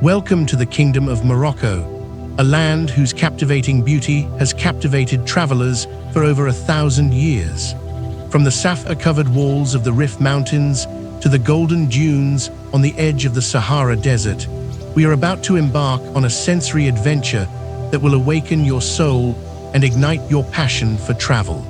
Welcome to the Kingdom of Morocco, a land whose captivating beauty has captivated travelers for over 1,000 years. From the sapphire-covered walls of the Rif Mountains to the golden dunes on the edge of the Sahara Desert, we are about to embark on a sensory adventure that will awaken your soul and ignite your passion for travel.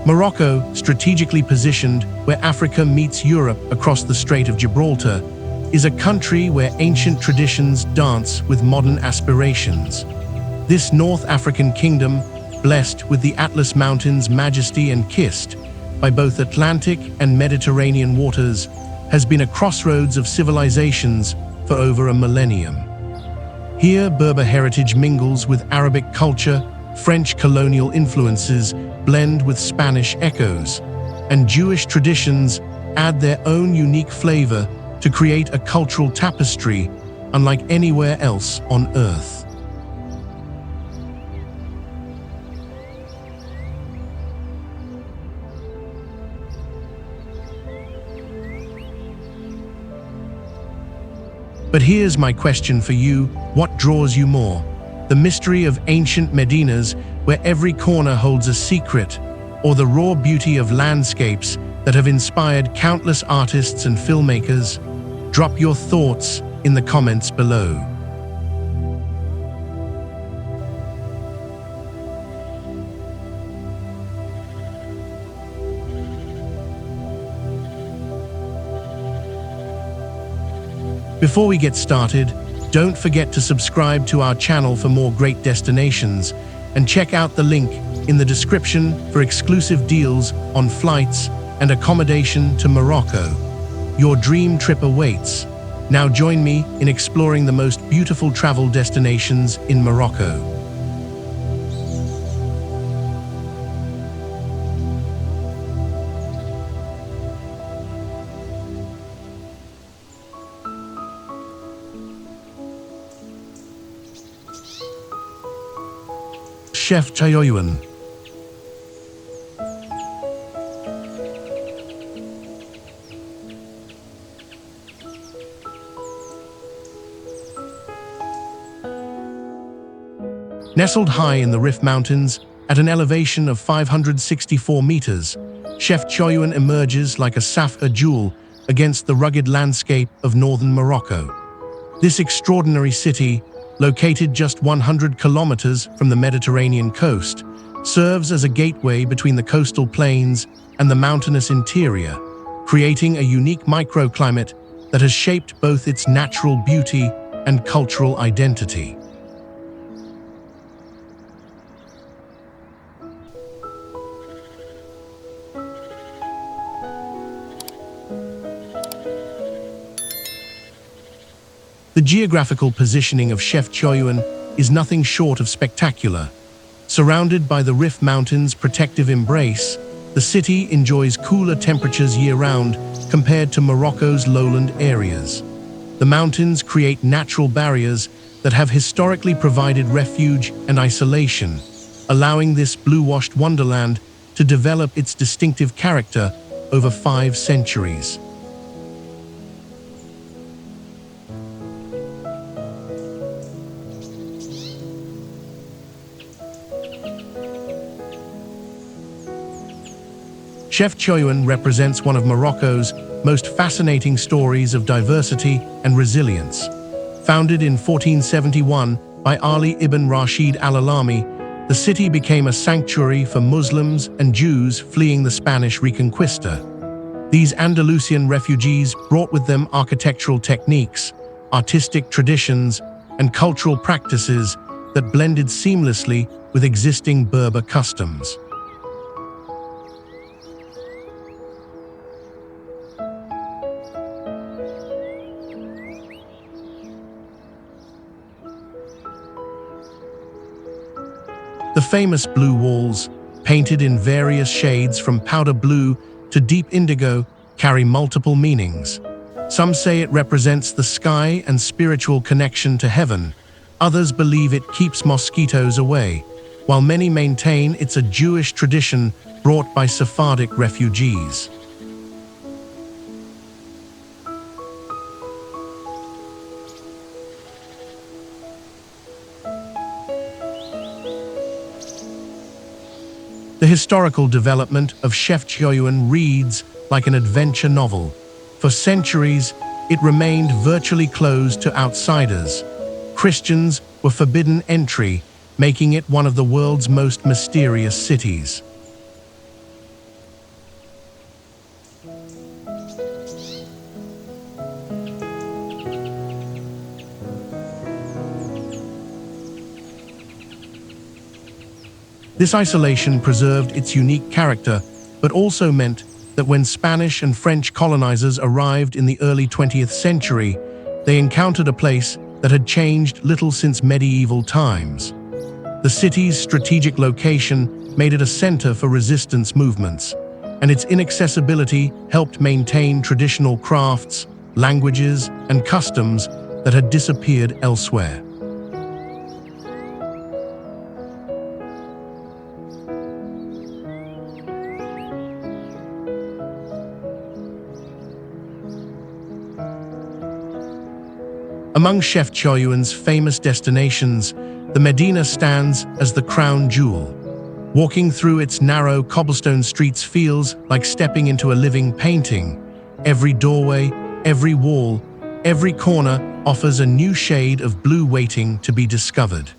Morocco, strategically positioned where Africa meets Europe across the Strait of Gibraltar, is a country where ancient traditions dance with modern aspirations. This North African kingdom, blessed with the Atlas Mountains' majesty and kissed by both Atlantic and Mediterranean waters, has been a crossroads of civilizations for over a millennium. Here, Berber heritage mingles with Arabic culture, French colonial influences blend with Spanish echoes, and Jewish traditions add their own unique flavor to create a cultural tapestry unlike anywhere else on Earth. But here's my question for you: what draws you more? The mystery of ancient medinas where every corner holds a secret, or the raw beauty of landscapes that have inspired countless artists and filmmakers? Drop your thoughts in the comments below. Before we get started, don't forget to subscribe to our channel for more great destinations, and check out the link in the description for exclusive deals on flights and accommodation to Morocco. Your dream trip awaits. Now join me in exploring the most beautiful travel destinations in Morocco. Chefchaouen. Nestled high in the Rif Mountains, at an elevation of 564 meters, Chefchaouen emerges like a sapphire jewel against the rugged landscape of northern Morocco. This extraordinary city, located just 100 kilometers from the Mediterranean coast, serves as a gateway between the coastal plains and the mountainous interior, creating a unique microclimate that has shaped both its natural beauty and cultural identity. The geographical positioning of Chefchaouen is nothing short of spectacular. Surrounded by the Rif Mountains' protective embrace, the city enjoys cooler temperatures year-round compared to Morocco's lowland areas. The mountains create natural barriers that have historically provided refuge and isolation, allowing this blue-washed wonderland to develop its distinctive character over 5 centuries. Chefchaouen represents one of Morocco's most fascinating stories of diversity and resilience. Founded in 1471 by Ali ibn Rashid al-Alami, the city became a sanctuary for Muslims and Jews fleeing the Spanish Reconquista. These Andalusian refugees brought with them architectural techniques, artistic traditions, and cultural practices that blended seamlessly with existing Berber customs. The famous blue walls, painted in various shades from powder blue to deep indigo, carry multiple meanings. Some say it represents the sky and spiritual connection to heaven. Others believe it keeps mosquitoes away, while many maintain it's a Jewish tradition brought by Sephardic refugees. The historical development of Chefchaouen reads like an adventure novel. For centuries, it remained virtually closed to outsiders. Christians were forbidden entry, making it one of the world's most mysterious cities. This isolation preserved its unique character, but also meant that when Spanish and French colonizers arrived in the early 20th century, they encountered a place that had changed little since medieval times. The city's strategic location made it a center for resistance movements, and its inaccessibility helped maintain traditional crafts, languages, and customs that had disappeared elsewhere. Among Chefchaouen's famous destinations, the Medina stands as the crown jewel. Walking through its narrow cobblestone streets feels like stepping into a living painting. Every doorway, every wall, every corner offers a new shade of blue waiting to be discovered.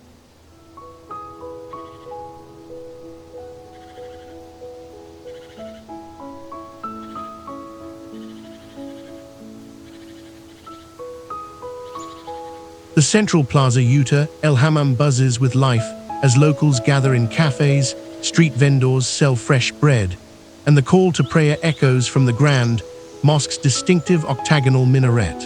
The central Plaza Yuta El Hammam buzzes with life as locals gather in cafes, street vendors sell fresh bread, and the call to prayer echoes from the grand mosque's distinctive octagonal minaret.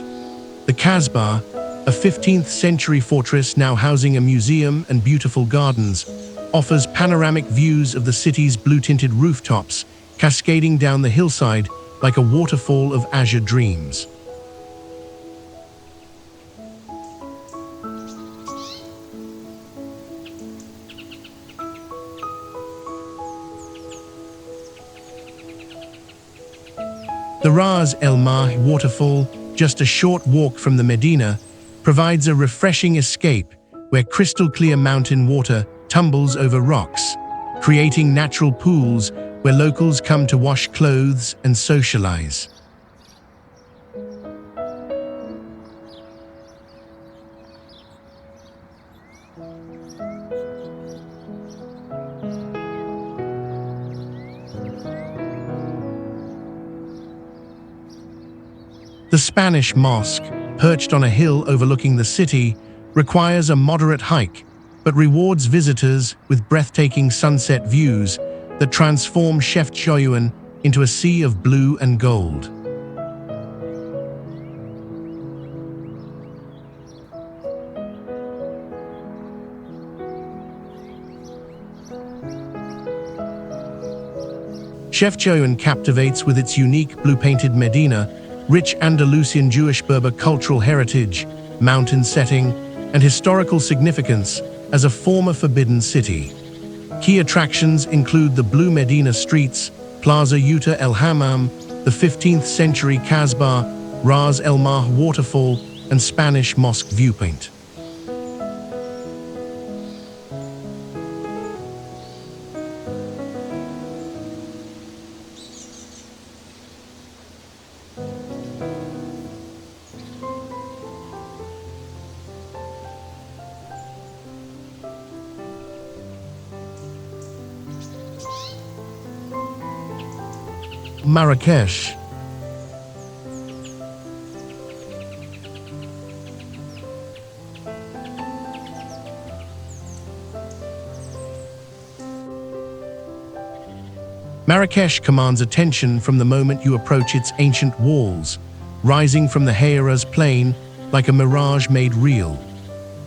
The Casbah, a 15th century fortress now housing a museum and beautiful gardens, offers panoramic views of the city's blue-tinted rooftops, cascading down the hillside like a waterfall of azure dreams. The Ras El Mah waterfall, just a short walk from the Medina, provides a refreshing escape where crystal-clear mountain water tumbles over rocks, creating natural pools where locals come to wash clothes and socialize. The Spanish mosque, perched on a hill overlooking the city, requires a moderate hike, but rewards visitors with breathtaking sunset views that transform Chefchaouen into a sea of blue and gold. Chefchaouen captivates with its unique blue-painted Medina, rich Andalusian Jewish Berber cultural heritage, mountain setting, and historical significance as a former forbidden city. Key attractions include the Blue Medina streets, Plaza Yuta El Hammam, the 15th century Casbah, Ras El Mah waterfall, and Spanish mosque viewpoint. Marrakesh. Marrakesh commands attention from the moment you approach its ancient walls, rising from the Heiras plain like a mirage made real.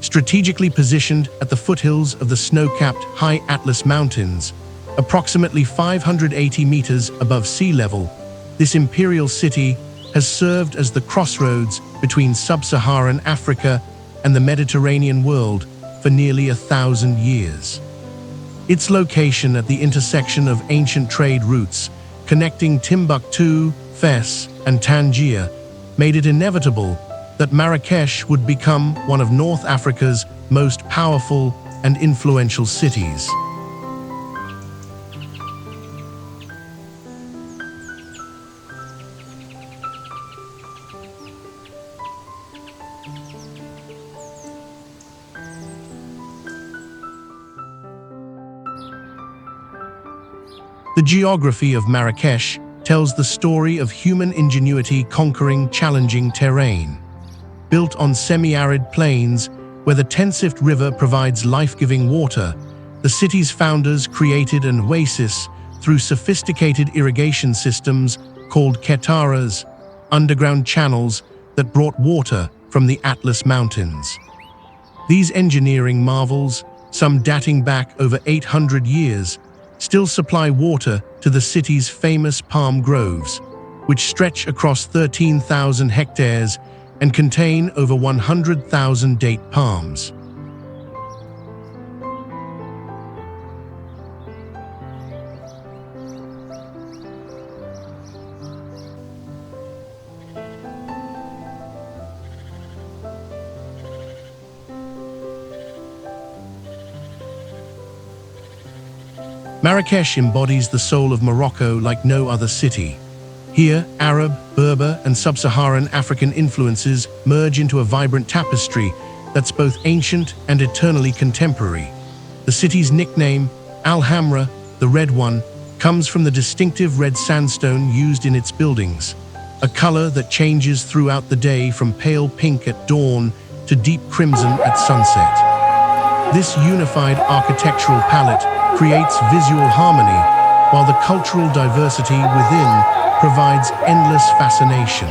Strategically positioned at the foothills of the snow-capped High Atlas Mountains, approximately 580 meters above sea level, this imperial city has served as the crossroads between sub-Saharan Africa and the Mediterranean world for nearly 1,000 years. Its location at the intersection of ancient trade routes connecting Timbuktu, Fes, and Tangier made it inevitable that Marrakesh would become one of North Africa's most powerful and influential cities. The geography of Marrakesh tells the story of human ingenuity conquering challenging terrain. Built on semi-arid plains where the Tensift River provides life-giving water, the city's founders created an oasis through sophisticated irrigation systems called ketaras, underground channels that brought water from the Atlas Mountains. These engineering marvels, some dating back over 800 years, still supply water to the city's famous palm groves, which stretch across 13,000 hectares and contain over 100,000 date palms. Marrakesh embodies the soul of Morocco like no other city. Here, Arab, Berber, and sub-Saharan African influences merge into a vibrant tapestry that's both ancient and eternally contemporary. The city's nickname, Al-Hamra, the Red One, comes from the distinctive red sandstone used in its buildings, a color that changes throughout the day from pale pink at dawn to deep crimson at sunset. This unified architectural palette creates visual harmony, while the cultural diversity within provides endless fascination.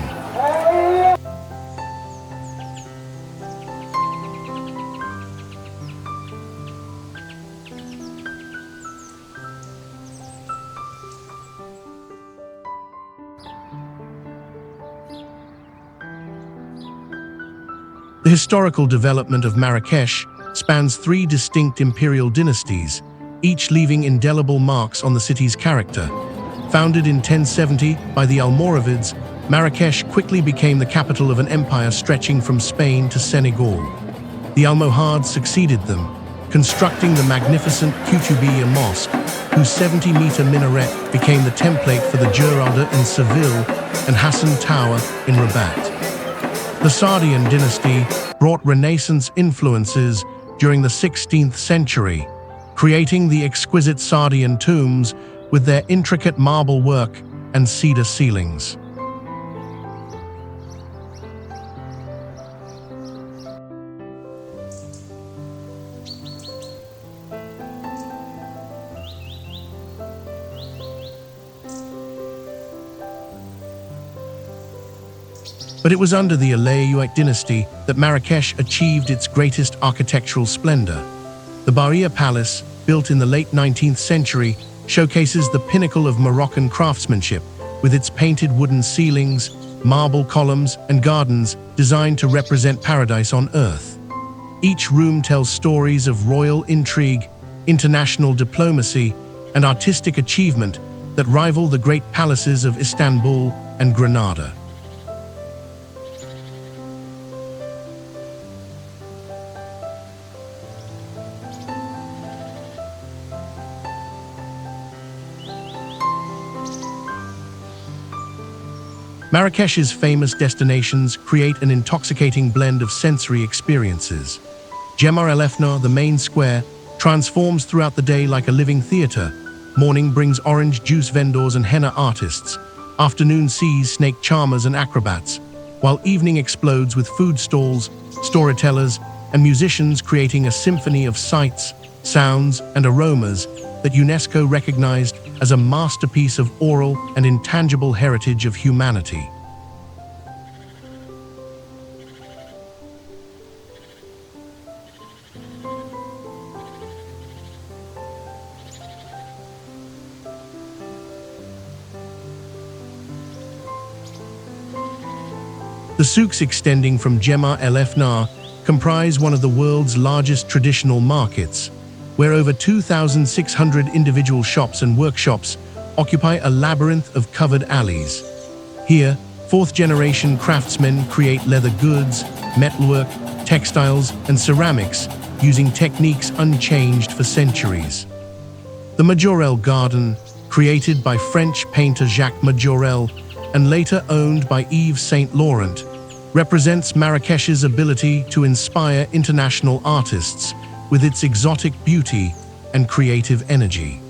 The historical development of Marrakesh spans three distinct imperial dynasties, each leaving indelible marks on the city's character. Founded in 1070 by the Almoravids, Marrakesh quickly became the capital of an empire stretching from Spain to Senegal. The Almohads succeeded them, constructing the magnificent Koutoubia Mosque, whose 70-meter minaret became the template for the Giralda in Seville and Hassan Tower in Rabat. The Sardian dynasty brought Renaissance influences during the 16th century, creating the exquisite Sardian tombs with their intricate marble work and cedar ceilings. But it was under the Essaouira dynasty that Marrakesh achieved its greatest architectural splendor. The Bahia Palace, built in the late 19th century, showcases the pinnacle of Moroccan craftsmanship, with its painted wooden ceilings, marble columns, and gardens designed to represent paradise on earth. Each room tells stories of royal intrigue, international diplomacy, and artistic achievement that rival the great palaces of Istanbul and Granada. Marrakesh's famous destinations create an intoxicating blend of sensory experiences. Jemaa El Efna, the main square, transforms throughout the day like a living theater. Morning brings orange juice vendors and henna artists. Afternoon sees snake charmers and acrobats, while evening explodes with food stalls, storytellers, and musicians creating a symphony of sights, sounds, and aromas that UNESCO recognized as a masterpiece of oral and intangible heritage of humanity. The souks extending from Jemaa El Efna comprise one of the world's largest traditional markets, where over 2,600 individual shops and workshops occupy a labyrinth of covered alleys. Here, fourth-generation craftsmen create leather goods, metalwork, textiles, and ceramics using techniques unchanged for centuries. The Majorelle Garden, created by French painter Jacques Majorelle and later owned by Yves Saint Laurent, represents Marrakech's ability to inspire international artists with its exotic beauty and creative energy.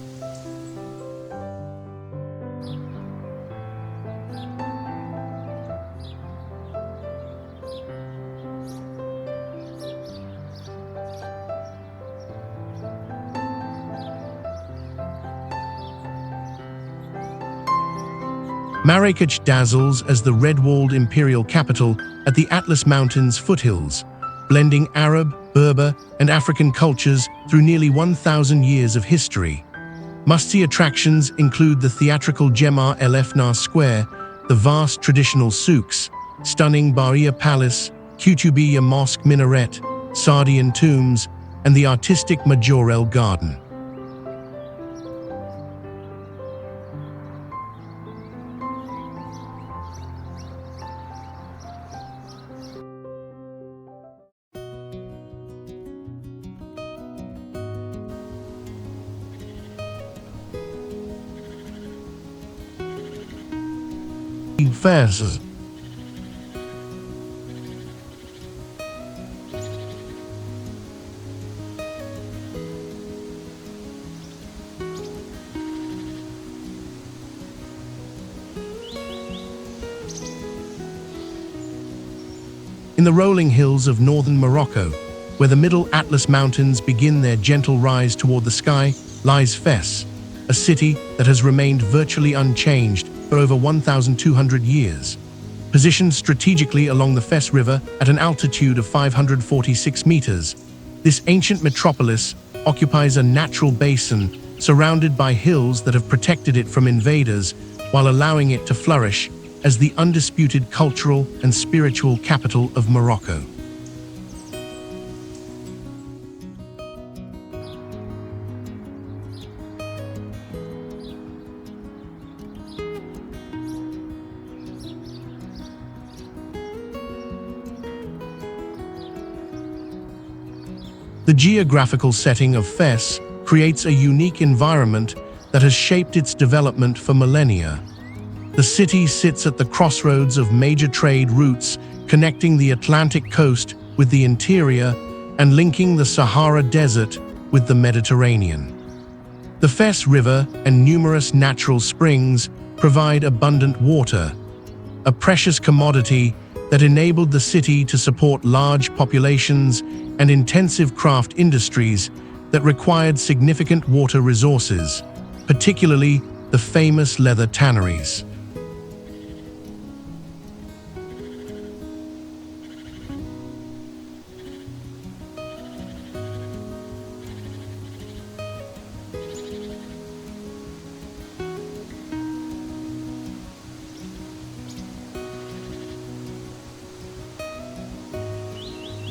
Marrakech dazzles as the red-walled imperial capital at the Atlas Mountains foothills, blending Arab, Berber, and African cultures through nearly 1,000 years of history. Must-see attractions include the theatrical Jemaa El Efnar Square, the vast traditional souks, stunning Bahia Palace, Koutoubia Mosque Minaret, Sardian tombs, and the artistic Majorelle Garden. Fez. In the rolling hills of northern Morocco, where the Middle Atlas Mountains begin their gentle rise toward the sky, lies Fez, a city that has remained virtually unchanged for over 1,200 years. Positioned strategically along the Fez River at an altitude of 546 meters, this ancient metropolis occupies a natural basin surrounded by hills that have protected it from invaders while allowing it to flourish as the undisputed cultural and spiritual capital of Morocco. The geographical setting of Fez creates a unique environment that has shaped its development for millennia. The city sits at the crossroads of major trade routes connecting the Atlantic coast with the interior and linking the Sahara Desert with the Mediterranean. The Fez River and numerous natural springs provide abundant water, a precious commodity that enabled the city to support large populations and intensive craft industries that required significant water resources, particularly the famous leather tanneries.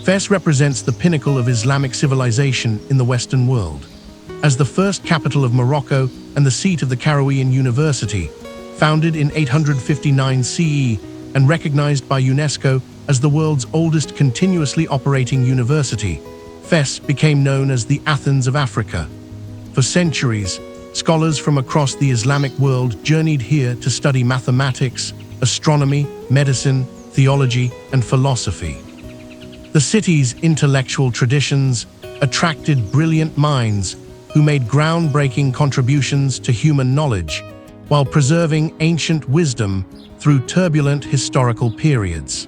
Fez represents the pinnacle of Islamic civilization in the Western world. As the first capital of Morocco and the seat of the Carawiyyan University, founded in 859 CE and recognized by UNESCO as the world's oldest continuously operating university, Fez became known as the Athens of Africa. For centuries, scholars from across the Islamic world journeyed here to study mathematics, astronomy, medicine, theology, and philosophy. The city's intellectual traditions attracted brilliant minds who made groundbreaking contributions to human knowledge while preserving ancient wisdom through turbulent historical periods.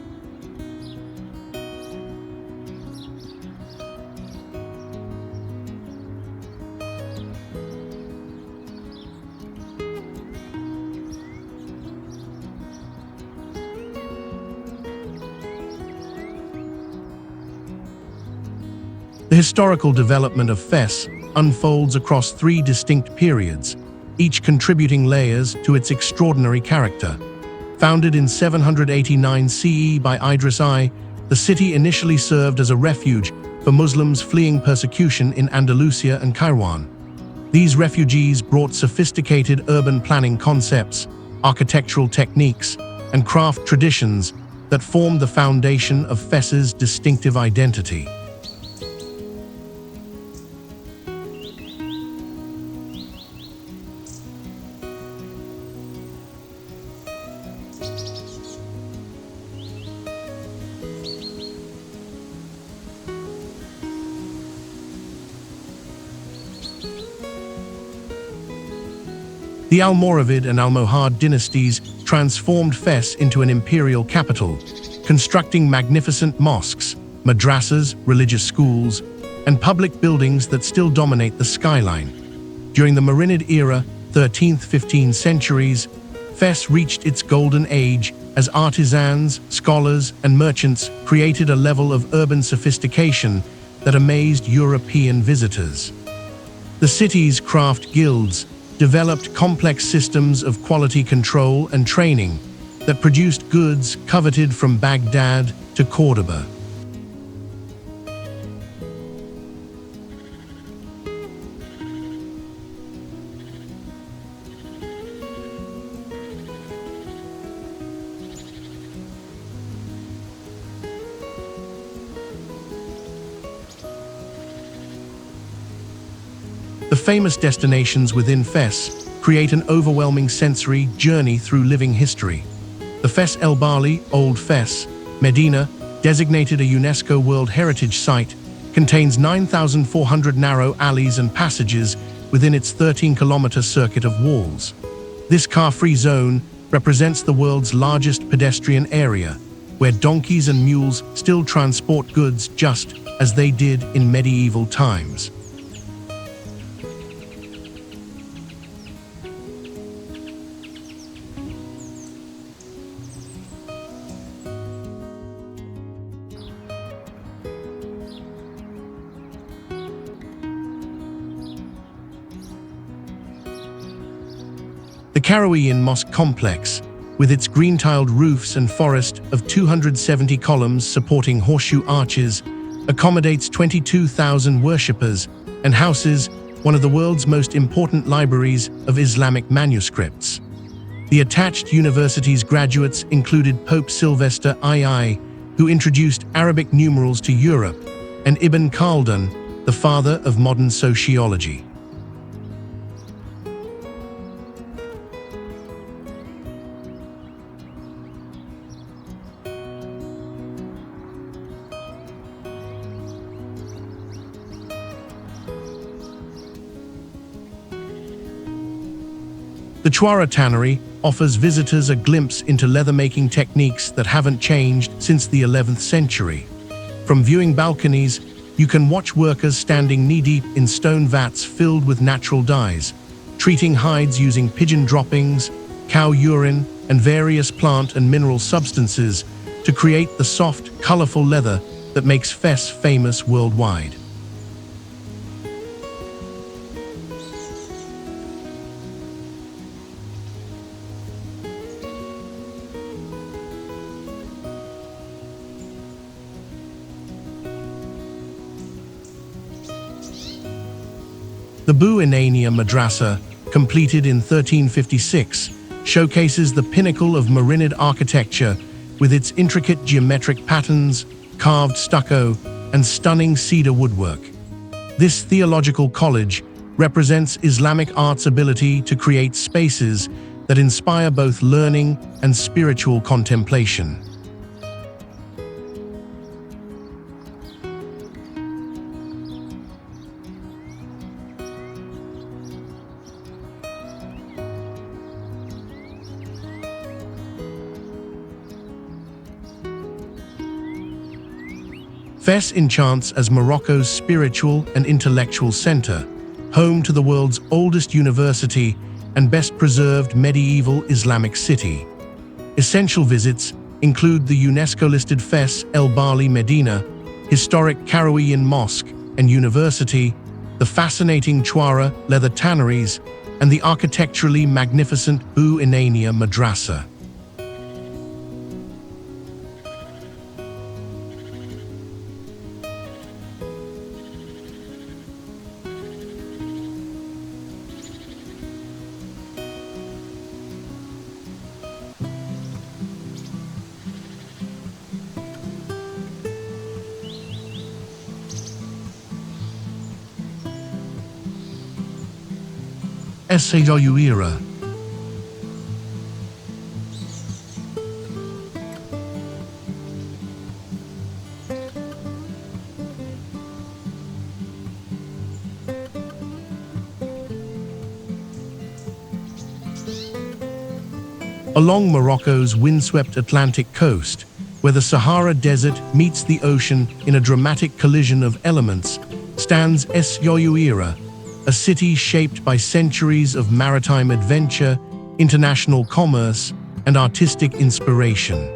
The historical development of Fez unfolds across three distinct periods, each contributing layers to its extraordinary character. Founded in 789 CE by Idris I, The city initially served as a refuge for Muslims fleeing persecution in Andalusia and Kairouan. These refugees brought sophisticated urban planning concepts, architectural techniques, and craft traditions that formed the foundation of Fes's distinctive identity. The Almoravid and Almohad dynasties transformed Fes into an imperial capital, constructing magnificent mosques, madrasas, religious schools, and public buildings that still dominate the skyline. During the Marinid era, 13th-15th centuries, Fes reached its golden age as artisans, scholars, and merchants created a level of urban sophistication that amazed European visitors. The city's craft guilds developed complex systems of quality control and training that produced goods coveted from Baghdad to Cordoba. The famous destinations within Fes create an overwhelming sensory journey through living history. The Fes El Bali, Old Fes, Medina, designated a UNESCO World Heritage Site, contains 9,400 narrow alleys and passages within its 13-kilometer circuit of walls. This car-free zone represents the world's largest pedestrian area, where donkeys and mules still transport goods just as they did in medieval times. The Carouan Mosque complex, with its green-tiled roofs and forest of 270 columns supporting horseshoe arches, accommodates 22,000 worshippers and houses one of the world's most important libraries of Islamic manuscripts. The attached university's graduates included Pope Sylvester II, who introduced Arabic numerals to Europe, and Ibn Khaldun, the father of modern sociology. The Chouara tannery offers visitors a glimpse into leather-making techniques that haven't changed since the 11th century. From viewing balconies, you can watch workers standing knee-deep in stone vats filled with natural dyes, treating hides using pigeon droppings, cow urine, and various plant and mineral substances to create the soft, colorful leather that makes Fes famous worldwide. The Bu Inania Madrasa, completed in 1356, showcases the pinnacle of Marinid architecture with its intricate geometric patterns, carved stucco, and stunning cedar woodwork. This theological college represents Islamic art's ability to create spaces that inspire both learning and spiritual contemplation. Fes enchants as Morocco's spiritual and intellectual center, home to the world's oldest university and best-preserved medieval Islamic city. Essential visits include the UNESCO-listed Fes El Bali Medina, historic Carouan Mosque and University, the fascinating Chouara leather tanneries, and the architecturally magnificent Bu Inania Madrasa. Essaouira. Along Morocco's windswept Atlantic coast, where the Sahara Desert meets the ocean in a dramatic collision of elements, stands Essaouira, a city shaped by centuries of maritime adventure, international commerce, and artistic inspiration.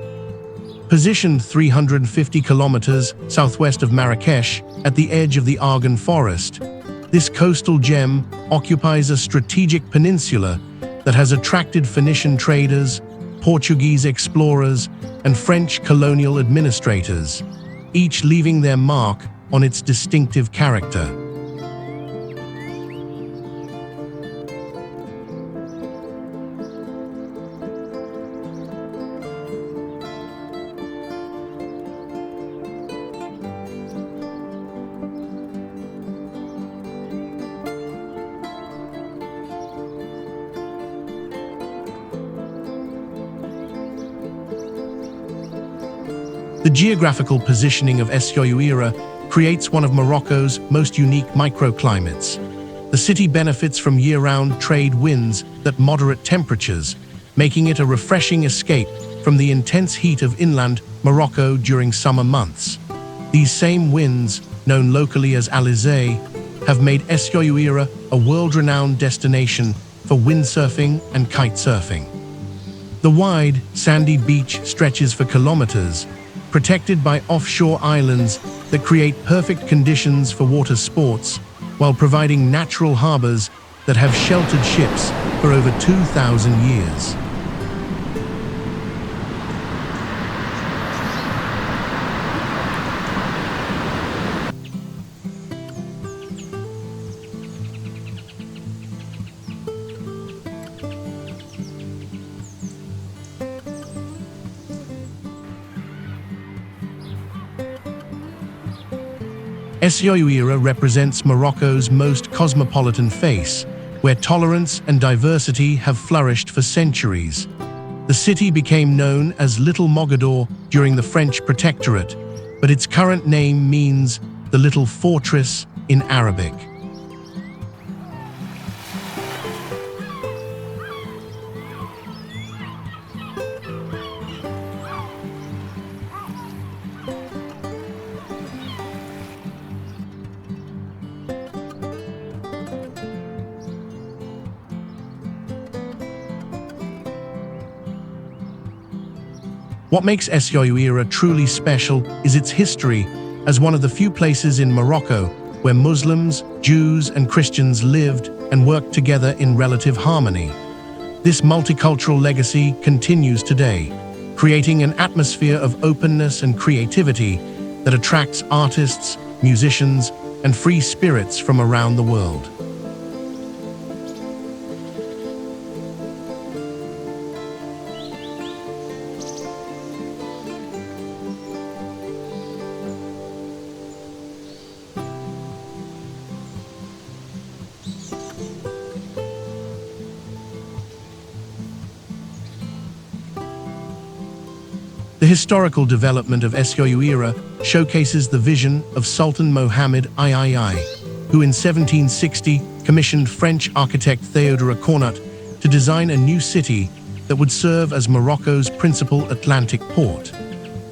Positioned 350 kilometers southwest of Marrakesh, at the edge of the Argan Forest, this coastal gem occupies a strategic peninsula that has attracted Phoenician traders, Portuguese explorers, and French colonial administrators, each leaving their mark on its distinctive character. The geographical positioning of Essaouira creates one of Morocco's most unique microclimates. The city benefits from year-round trade winds at moderate temperatures, making it a refreshing escape from the intense heat of inland Morocco during summer months. These same winds, known locally as alizé, have made Essaouira a world-renowned destination for windsurfing and kitesurfing. The wide, sandy beach stretches for kilometers, protected by offshore islands that create perfect conditions for water sports, while providing natural harbors that have sheltered ships for over 2,000 years. Essaouira represents Morocco's most cosmopolitan face, where tolerance and diversity have flourished for centuries. The city became known as Little Mogador during the French Protectorate, but its current name means the Little Fortress in Arabic. What makes Essaouira truly special is its history as one of the few places in Morocco where Muslims, Jews, and Christians lived and worked together in relative harmony. This multicultural legacy continues today, creating an atmosphere of openness and creativity that attracts artists, musicians, and free spirits from around the world. The historical development of Essaouira showcases the vision of Sultan Mohammed III, who in 1760 commissioned French architect Théodore Cornut to design a new city that would serve as Morocco's principal Atlantic port.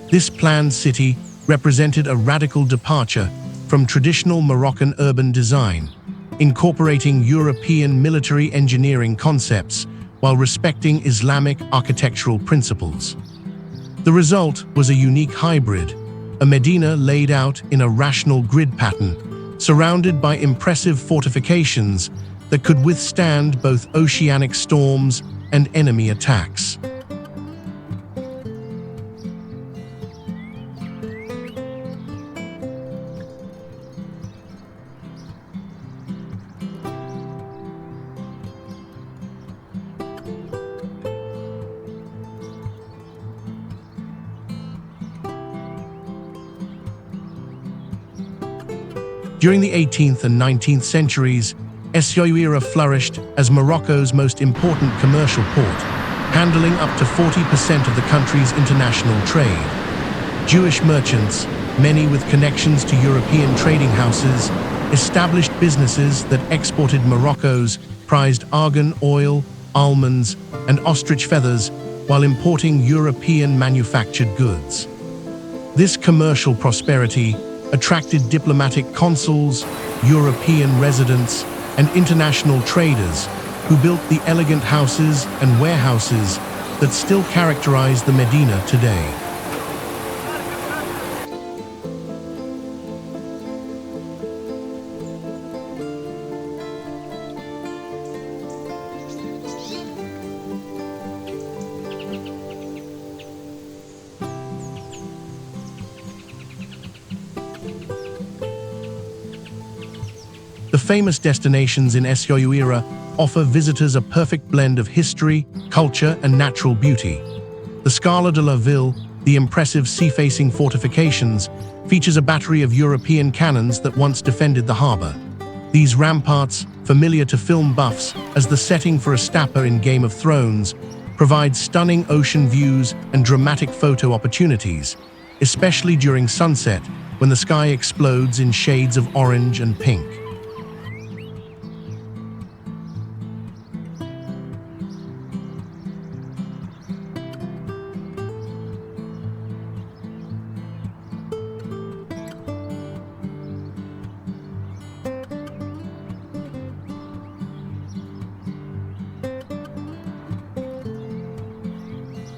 This planned city represented a radical departure from traditional Moroccan urban design, incorporating European military engineering concepts while respecting Islamic architectural principles. The result was a unique hybrid, a medina laid out in a rational grid pattern, surrounded by impressive fortifications that could withstand both oceanic storms and enemy attacks. During the 18th and 19th centuries, Essaouira flourished as Morocco's most important commercial port, handling up to 40% of the country's international trade. Jewish merchants, many with connections to European trading houses, established businesses that exported Morocco's prized argan oil, almonds, and ostrich feathers while importing European manufactured goods. This commercial prosperity attracted diplomatic consuls, European residents, and international traders who built the elegant houses and warehouses that still characterize the Medina today. The famous destinations in Essaouira offer visitors a perfect blend of history, culture, and natural beauty. The Scala de la Ville, the impressive sea-facing fortifications, features a battery of European cannons that once defended the harbor. These ramparts, familiar to film buffs as the setting for a stapper in Game of Thrones, provide stunning ocean views and dramatic photo opportunities, especially during sunset when the sky explodes in shades of orange and pink.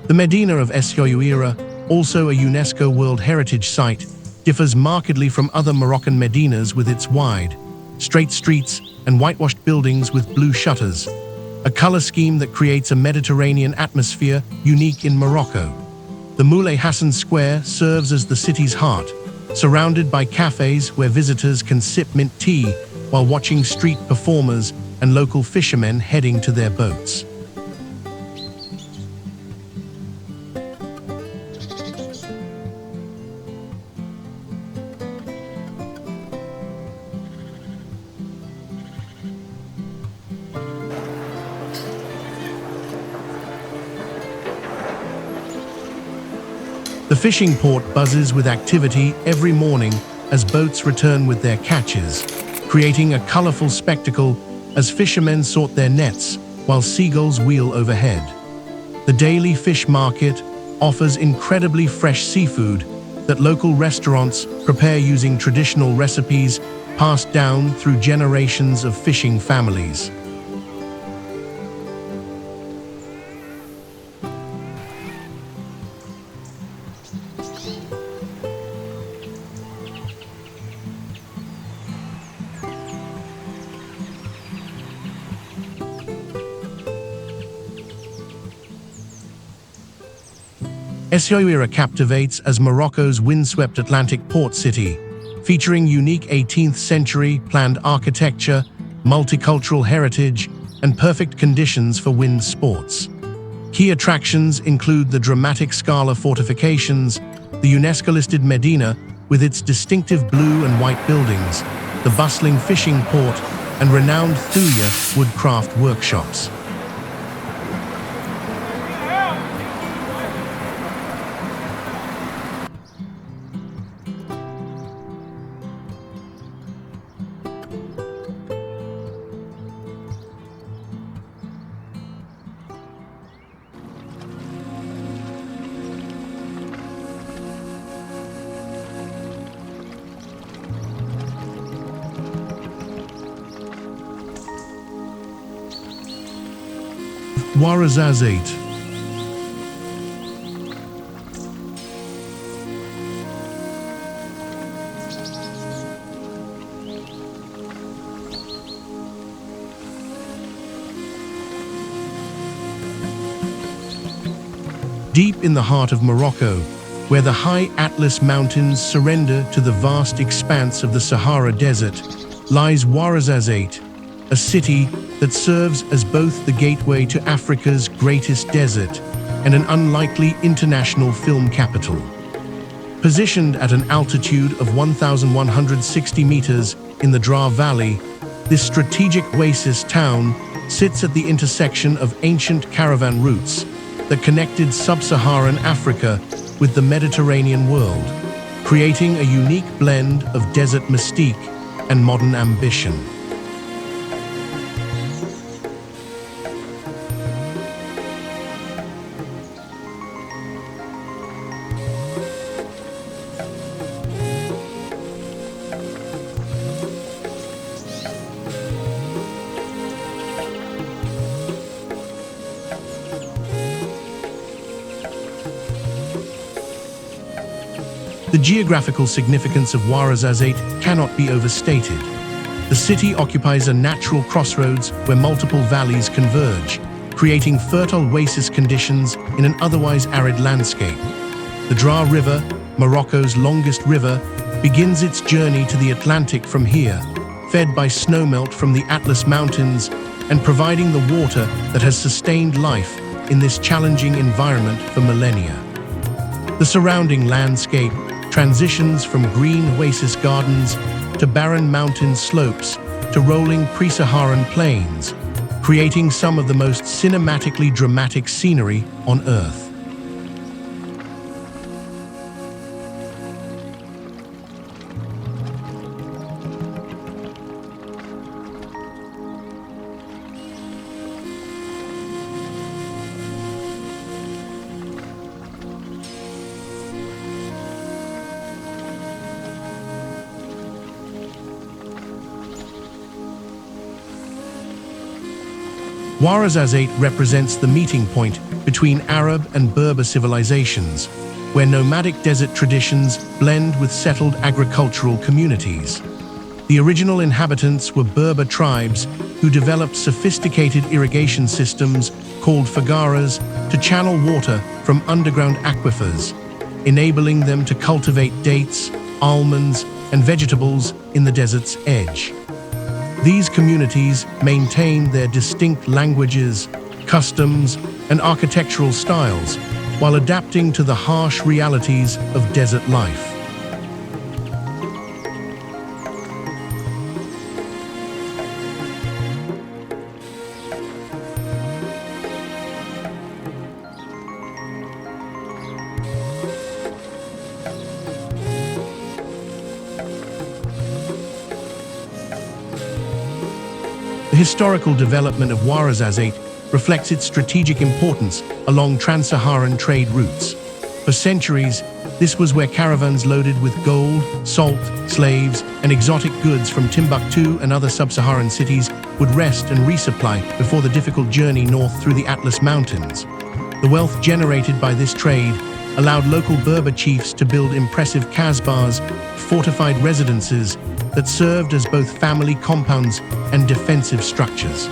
The Medina of Essaouira, also a UNESCO World Heritage Site, differs markedly from other Moroccan Medinas with its wide, straight streets and whitewashed buildings with blue shutters, a color scheme that creates a Mediterranean atmosphere unique in Morocco. The Moulay Hassan Square serves as the city's heart, surrounded by cafes where visitors can sip mint tea while watching street performers and local fishermen heading to their boats. The fishing port buzzes with activity every morning as boats return with their catches, creating a colorful spectacle as fishermen sort their nets while seagulls wheel overhead. The daily fish market offers incredibly fresh seafood that local restaurants prepare using traditional recipes passed down through generations of fishing families. Essaouira captivates as Morocco's windswept Atlantic port city, featuring unique 18th century planned architecture, multicultural heritage, and perfect conditions for wind sports. Key attractions include the dramatic Scala fortifications, the UNESCO-listed Medina with its distinctive blue and white buildings, the bustling fishing port, and renowned Thuya woodcraft workshops. Ouarzazate. Deep in the heart of Morocco, where the high Atlas Mountains surrender to the vast expanse of the Sahara Desert, lies Ouarzazate, a city that serves as both the gateway to Africa's greatest desert and an unlikely international film capital. Positioned at an altitude of 1,160 meters in the Dra Valley, This strategic oasis town sits at the intersection of ancient caravan routes that connected sub-Saharan Africa with the Mediterranean world, creating a unique blend of desert mystique and modern ambition. The geographical significance of Ouarzazate cannot be overstated. The city occupies a natural crossroads where multiple valleys converge, creating fertile oasis conditions in an otherwise arid landscape. The Dra River, Morocco's longest river, begins its journey to the Atlantic from here, fed by snowmelt from the Atlas Mountains and providing the water that has sustained life in this challenging environment for millennia. The surrounding landscape transitions from green oasis gardens to barren mountain slopes to rolling pre-Saharan plains, creating some of the most cinematically dramatic scenery on Earth. Ouarzazate represents the meeting point between Arab and Berber civilizations, where nomadic desert traditions blend with settled agricultural communities. The original inhabitants were Berber tribes who developed sophisticated irrigation systems called fagaras to channel water from underground aquifers, enabling them to cultivate dates, almonds, and vegetables in the desert's edge. These communities maintain their distinct languages, customs, and architectural styles while adapting to the harsh realities of desert life. The historical development of Ouarzazate reflects its strategic importance along trans-Saharan trade routes. For centuries, this was where caravans loaded with gold, salt, slaves, and exotic goods from Timbuktu and other sub-Saharan cities would rest and resupply before the difficult journey north through the Atlas Mountains. The wealth generated by this trade allowed local Berber chiefs to build impressive kasbahs, fortified residences that served as both family compounds and defensive structures.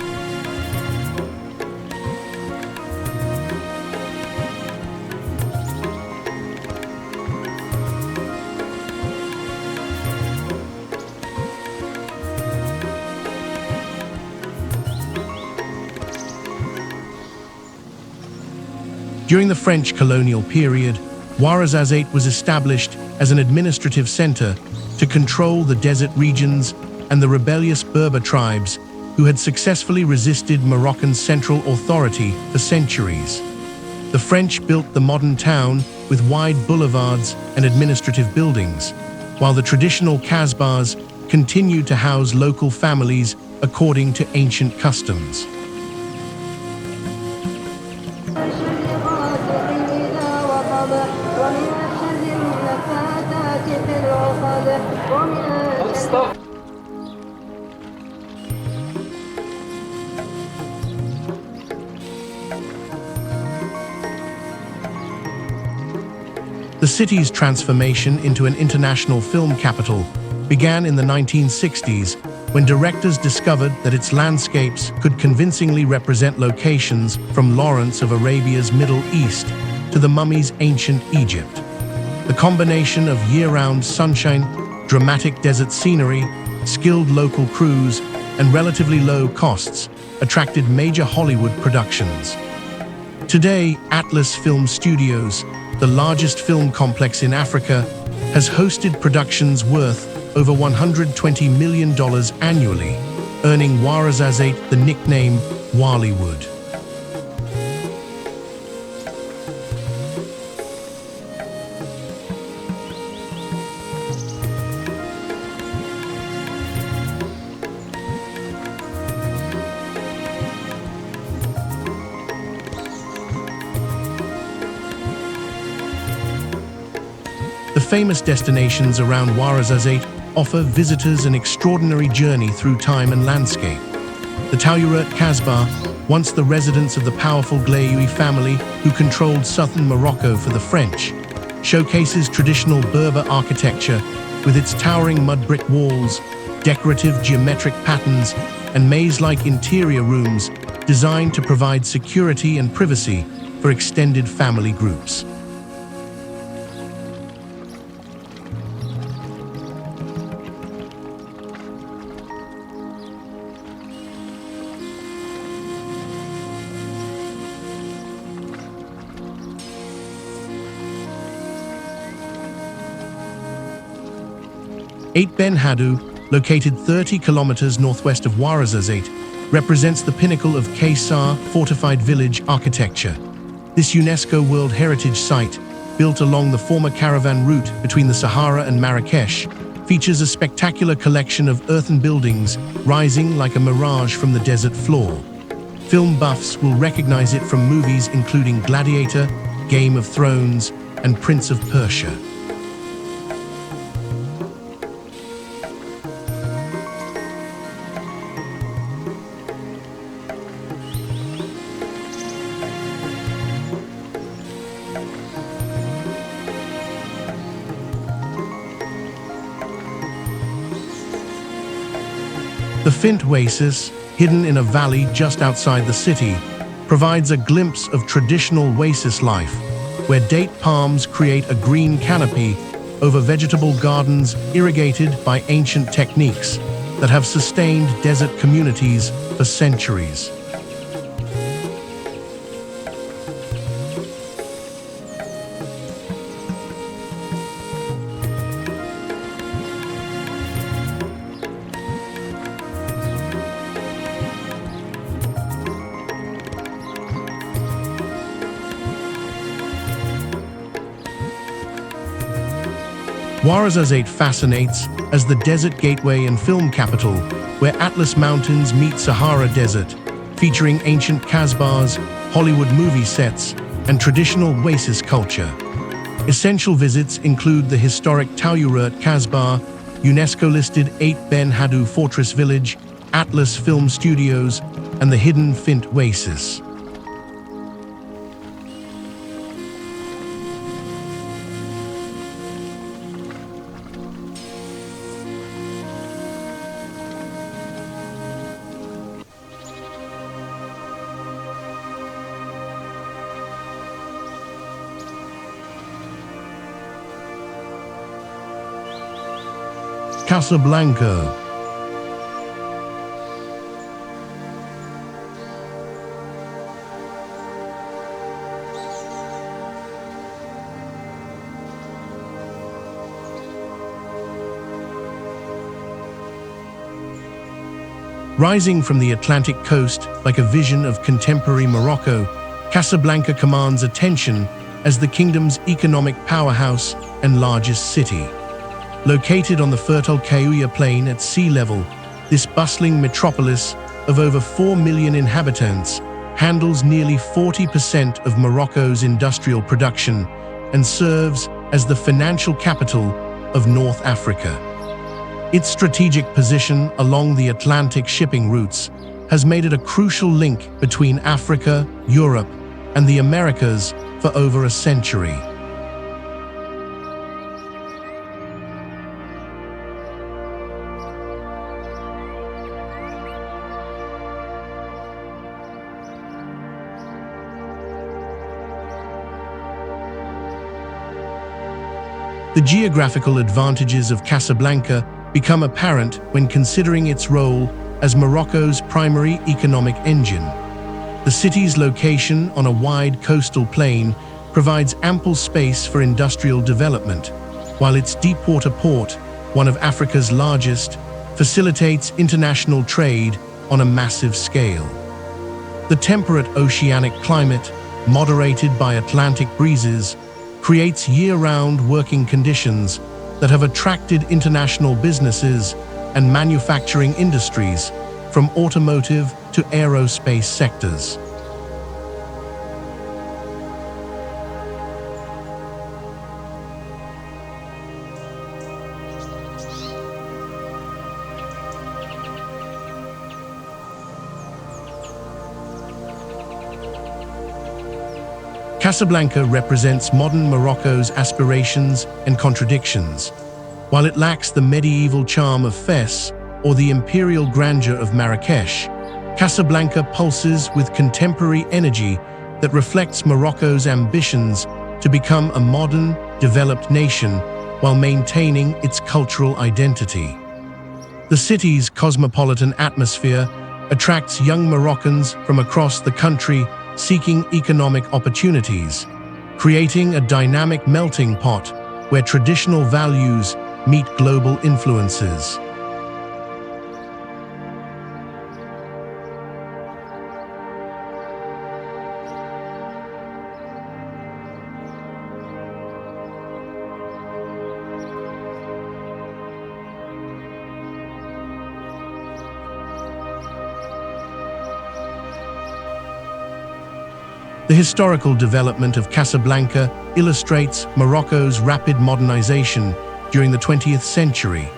During the French colonial period, Ouarzazate was established as an administrative center to control the desert regions and the rebellious Berber tribes who had successfully resisted Moroccan central authority for centuries. The French built the modern town with wide boulevards and administrative buildings, while the traditional kasbahs continued to house local families according to ancient customs. The city's transformation into an international film capital began in the 1960s when directors discovered that its landscapes could convincingly represent locations from Lawrence of Arabia's Middle East to the Mummy's ancient Egypt. The combination of year-round sunshine, dramatic desert scenery, skilled local crews, and relatively low costs attracted major Hollywood productions. Today, Atlas Film Studios, the largest film complex in Africa, has hosted productions worth over $120 million annually, earning Ouarzazate the nickname Wallywood. The famous destinations around Ouarzazate offer visitors an extraordinary journey through time and landscape. The Taouyrat Kasbah, once the residence of the powerful Glaoui family who controlled southern Morocco for the French, showcases traditional Berber architecture with its towering mud brick walls, decorative geometric patterns, and maze-like interior rooms designed to provide security and privacy for extended family groups. Ait Ben Haddou, located 30 kilometers northwest of Ouarzazate, represents the pinnacle of Kaysar fortified village architecture. This UNESCO World Heritage Site, built along the former caravan route between the Sahara and Marrakesh, features a spectacular collection of earthen buildings rising like a mirage from the desert floor. Film buffs will recognize it from movies including Gladiator, Game of Thrones, and Prince of Persia. The Fint Oasis, hidden in a valley just outside the city, provides a glimpse of traditional oasis life, where date palms create a green canopy over vegetable gardens irrigated by ancient techniques that have sustained desert communities for centuries. Ouarzazate fascinates as the desert gateway and film capital, where Atlas Mountains meet Sahara Desert, featuring ancient Kasbahs, Hollywood movie sets, and traditional oasis culture. Essential visits include the historic Taouyrat Kasbah, UNESCO-listed Ait Ben Haddou Fortress Village, Atlas Film Studios, and the hidden Fint Oasis. Casablanca. Rising from the Atlantic coast like a vision of contemporary Morocco, Casablanca commands attention as the kingdom's economic powerhouse and largest city. Located on the fertile Kaouya Plain at sea level, this bustling metropolis of over 4 million inhabitants handles nearly 40% of Morocco's industrial production and serves as the financial capital of North Africa. Its strategic position along the Atlantic shipping routes has made it a crucial link between Africa, Europe, and the Americas for over a century. The geographical advantages of Casablanca become apparent when considering its role as Morocco's primary economic engine. The city's location on a wide coastal plain provides ample space for industrial development, while its deepwater port, one of Africa's largest, facilitates international trade on a massive scale. The temperate oceanic climate, moderated by Atlantic breezes, creates year-round working conditions that have attracted international businesses and manufacturing industries, from automotive to aerospace sectors. Casablanca represents modern Morocco's aspirations and contradictions. While it lacks the medieval charm of Fes or the imperial grandeur of Marrakesh, Casablanca pulses with contemporary energy that reflects Morocco's ambitions to become a modern, developed nation while maintaining its cultural identity. The city's cosmopolitan atmosphere attracts young Moroccans from across the country seeking economic opportunities, creating a dynamic melting pot where traditional values meet global influences. The historical development of Casablanca illustrates Morocco's rapid modernization during the 20th century.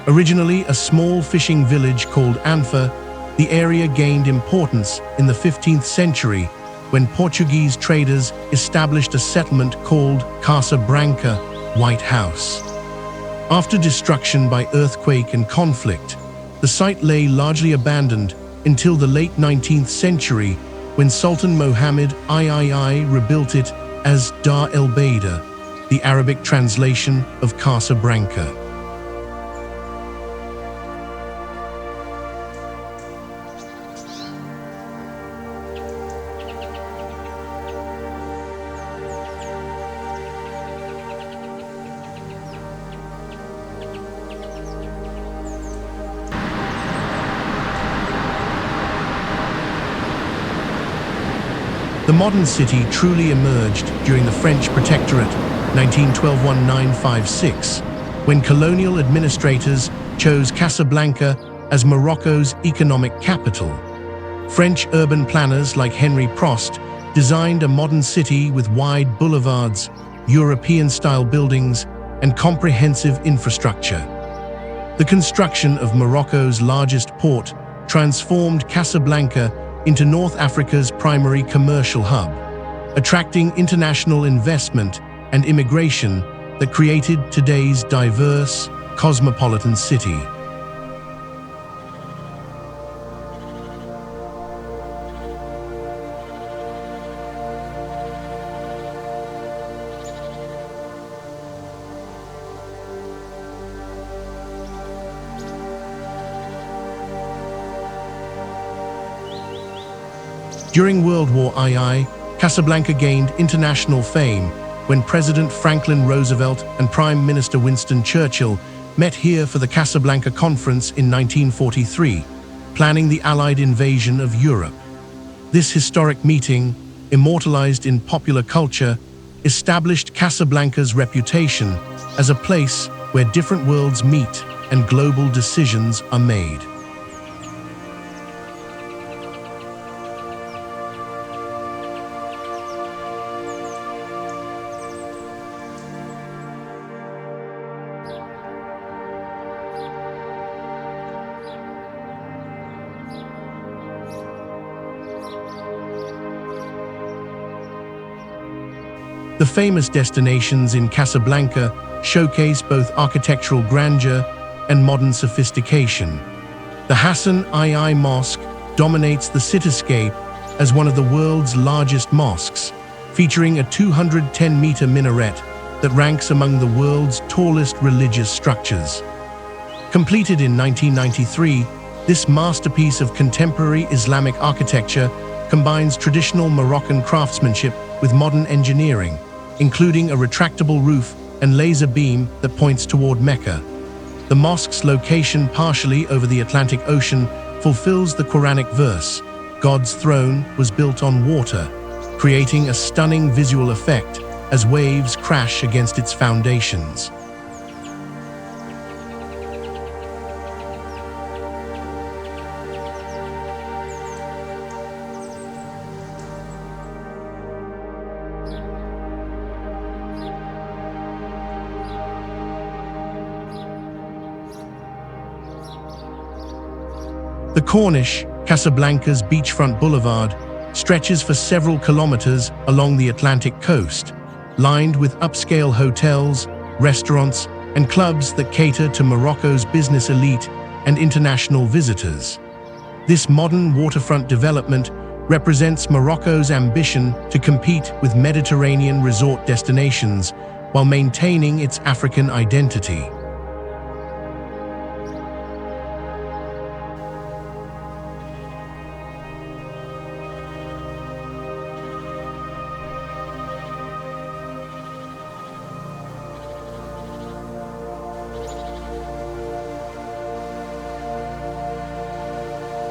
Originally a small fishing village called Anfa, the area gained importance in the 15th century when Portuguese traders established a settlement called Casablanca, White House. After destruction by earthquake and conflict, the site lay largely abandoned until the late 19th century when Sultan Mohammed III rebuilt it as Dar el Beida, the Arabic translation of Casablanca. The modern city truly emerged during the French Protectorate, 1912–1956, when colonial administrators chose Casablanca as Morocco's economic capital. French urban planners like Henri Prost designed a modern city with wide boulevards, European-style buildings, and comprehensive infrastructure. The construction of Morocco's largest port transformed Casablanca into North Africa's primary commercial hub, attracting international investment and immigration that created today's diverse, cosmopolitan city. During World War II, Casablanca gained international fame when President Franklin Roosevelt and Prime Minister Winston Churchill met here for the Casablanca Conference in 1943, planning the Allied invasion of Europe. This historic meeting, immortalized in popular culture, established Casablanca's reputation as a place where different worlds meet and global decisions are made. The famous destinations in Casablanca showcase both architectural grandeur and modern sophistication. The Hassan II Mosque dominates the cityscape as one of the world's largest mosques, featuring a 210-meter minaret that ranks among the world's tallest religious structures. Completed in 1993, this masterpiece of contemporary Islamic architecture combines traditional Moroccan craftsmanship with modern engineering, including a retractable roof and laser beam that points toward Mecca. The mosque's location partially over the Atlantic Ocean fulfills the Quranic verse, "God's throne was built on water," creating a stunning visual effect as waves crash against its foundations. The Corniche, Casablanca's beachfront boulevard, stretches for several kilometers along the Atlantic coast, lined with upscale hotels, restaurants, and clubs that cater to Morocco's business elite and international visitors. This modern waterfront development represents Morocco's ambition to compete with Mediterranean resort destinations while maintaining its African identity.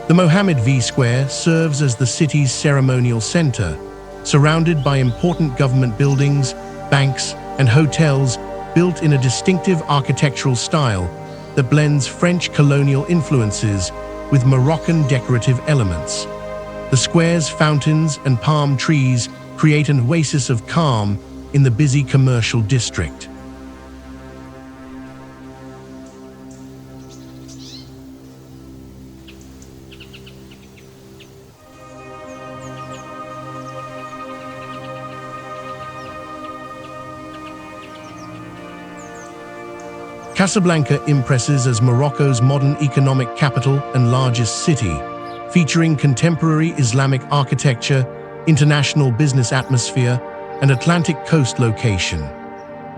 The Mohammed V Square serves as the city's ceremonial center, surrounded by important government buildings, banks, and hotels built in a distinctive architectural style that blends French colonial influences with Moroccan decorative elements. The square's fountains and palm trees create an oasis of calm in the busy commercial district. Casablanca impresses as Morocco's modern economic capital and largest city, featuring contemporary Islamic architecture, international business atmosphere, and Atlantic coast location.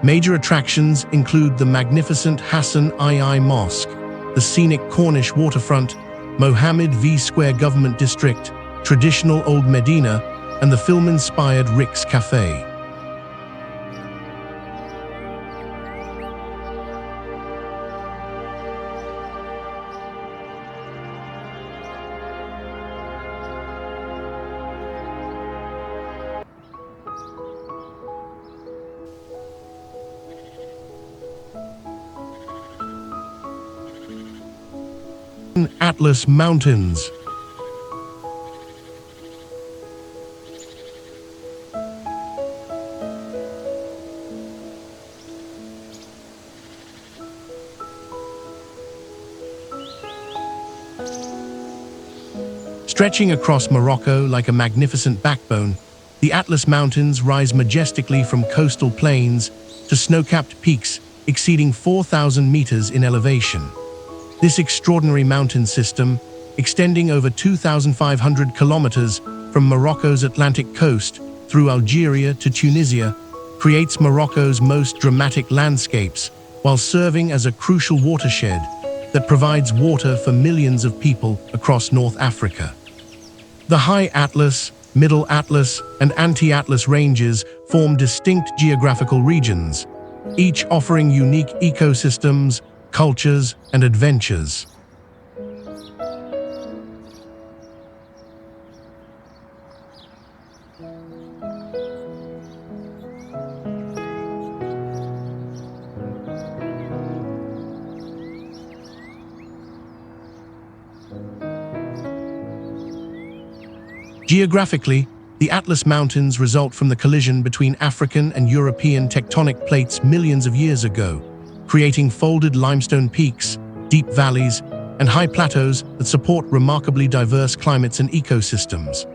Major attractions include the magnificent Hassan II Mosque, the scenic Corniche waterfront, Mohammed V Square Government District, traditional Old Medina, and the film-inspired Rick's Cafe. Atlas Mountains. Stretching across Morocco like a magnificent backbone, the Atlas Mountains rise majestically from coastal plains to snow-capped peaks exceeding 4,000 meters in elevation. This extraordinary mountain system, extending over 2,500 kilometers from Morocco's Atlantic coast through Algeria to Tunisia, creates Morocco's most dramatic landscapes while serving as a crucial watershed that provides water for millions of people across North Africa. The High Atlas, Middle Atlas, and Anti-Atlas ranges form distinct geographical regions, each offering unique ecosystems, cultures, and adventures. Geographically, the Atlas Mountains result from the collision between African and European tectonic plates millions of years ago, creating folded limestone peaks, deep valleys, and high plateaus that support remarkably diverse climates and ecosystems.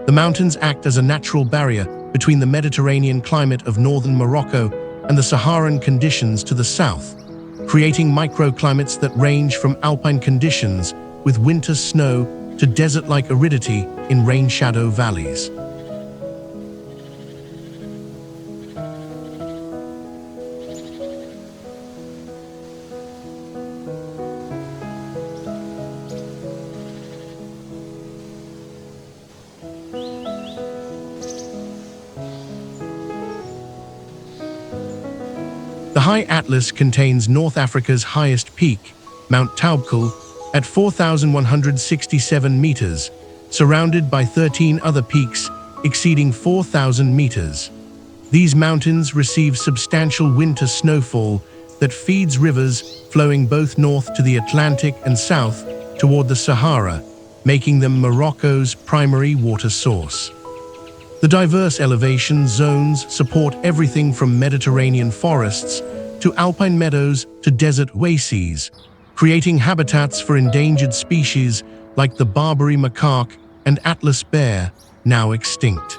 The mountains act as a natural barrier between the Mediterranean climate of northern Morocco and the Saharan conditions to the south, creating microclimates that range from alpine conditions with winter snow to desert-like aridity in rain-shadow valleys. The High Atlas contains North Africa's highest peak, Mount Toubkal, at 4,167 meters, surrounded by 13 other peaks exceeding 4,000 meters. These mountains receive substantial winter snowfall that feeds rivers flowing both north to the Atlantic and south toward the Sahara, making them Morocco's primary water source. The diverse elevation zones support everything from Mediterranean forests to alpine meadows to desert oases, creating habitats for endangered species like the Barbary macaque and Atlas bear, now extinct.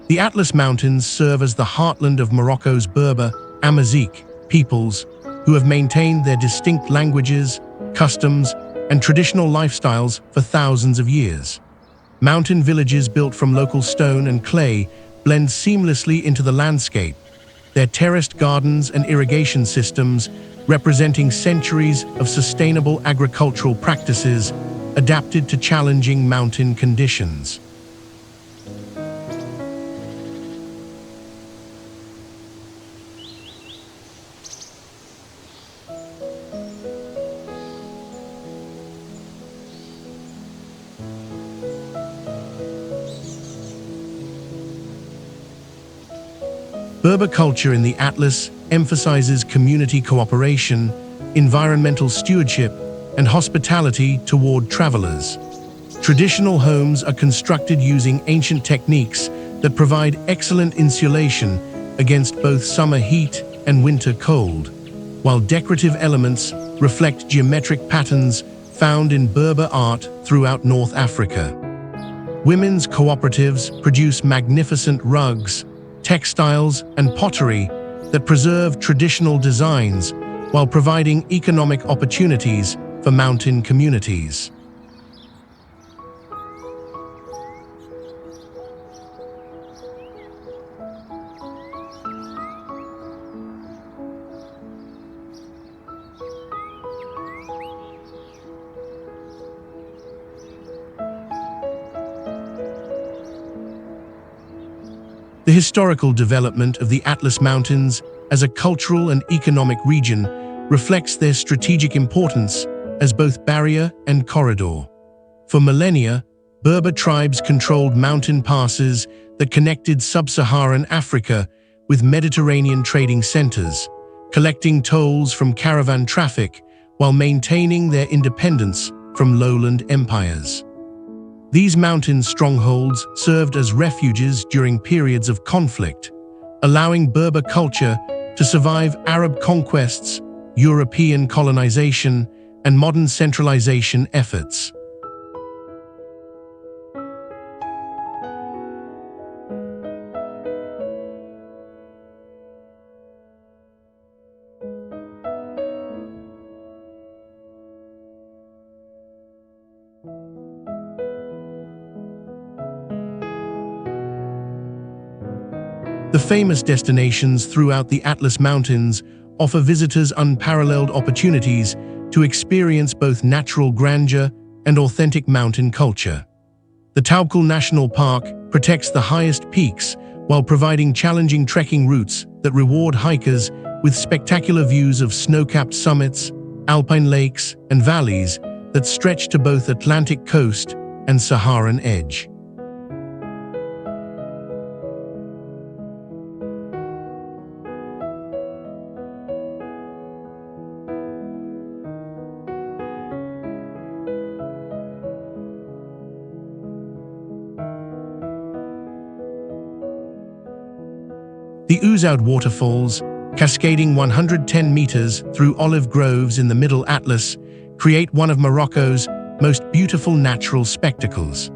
The Atlas Mountains serve as the heartland of Morocco's Berber, Amazigh peoples, who have maintained their distinct languages, customs, and traditional lifestyles for thousands of years. Mountain villages built from local stone and clay blend seamlessly into the landscape, their terraced gardens and irrigation systems representing centuries of sustainable agricultural practices adapted to challenging mountain conditions. Berber culture in the Atlas emphasizes community cooperation, environmental stewardship, and hospitality toward travelers. Traditional homes are constructed using ancient techniques that provide excellent insulation against both summer heat and winter cold, while decorative elements reflect geometric patterns found in Berber art throughout North Africa. Women's cooperatives produce magnificent rugs, textiles, and pottery that preserve traditional designs while providing economic opportunities for mountain communities. The historical development of the Atlas Mountains as a cultural and economic region reflects their strategic importance as both barrier and corridor. For millennia, Berber tribes controlled mountain passes that connected sub-Saharan Africa with Mediterranean trading centers, collecting tolls from caravan traffic while maintaining their independence from lowland empires. These mountain strongholds served as refuges during periods of conflict, allowing Berber culture to survive Arab conquests, European colonization, and modern centralization efforts. The famous destinations throughout the Atlas Mountains offer visitors unparalleled opportunities to experience both natural grandeur and authentic mountain culture. The Toubkal National Park protects the highest peaks while providing challenging trekking routes that reward hikers with spectacular views of snow-capped summits, alpine lakes, and valleys that stretch to both Atlantic coast and Saharan edge. The Ouarzazate waterfalls, cascading 110 meters through olive groves in the Middle Atlas, create one of Morocco's most beautiful natural spectacles.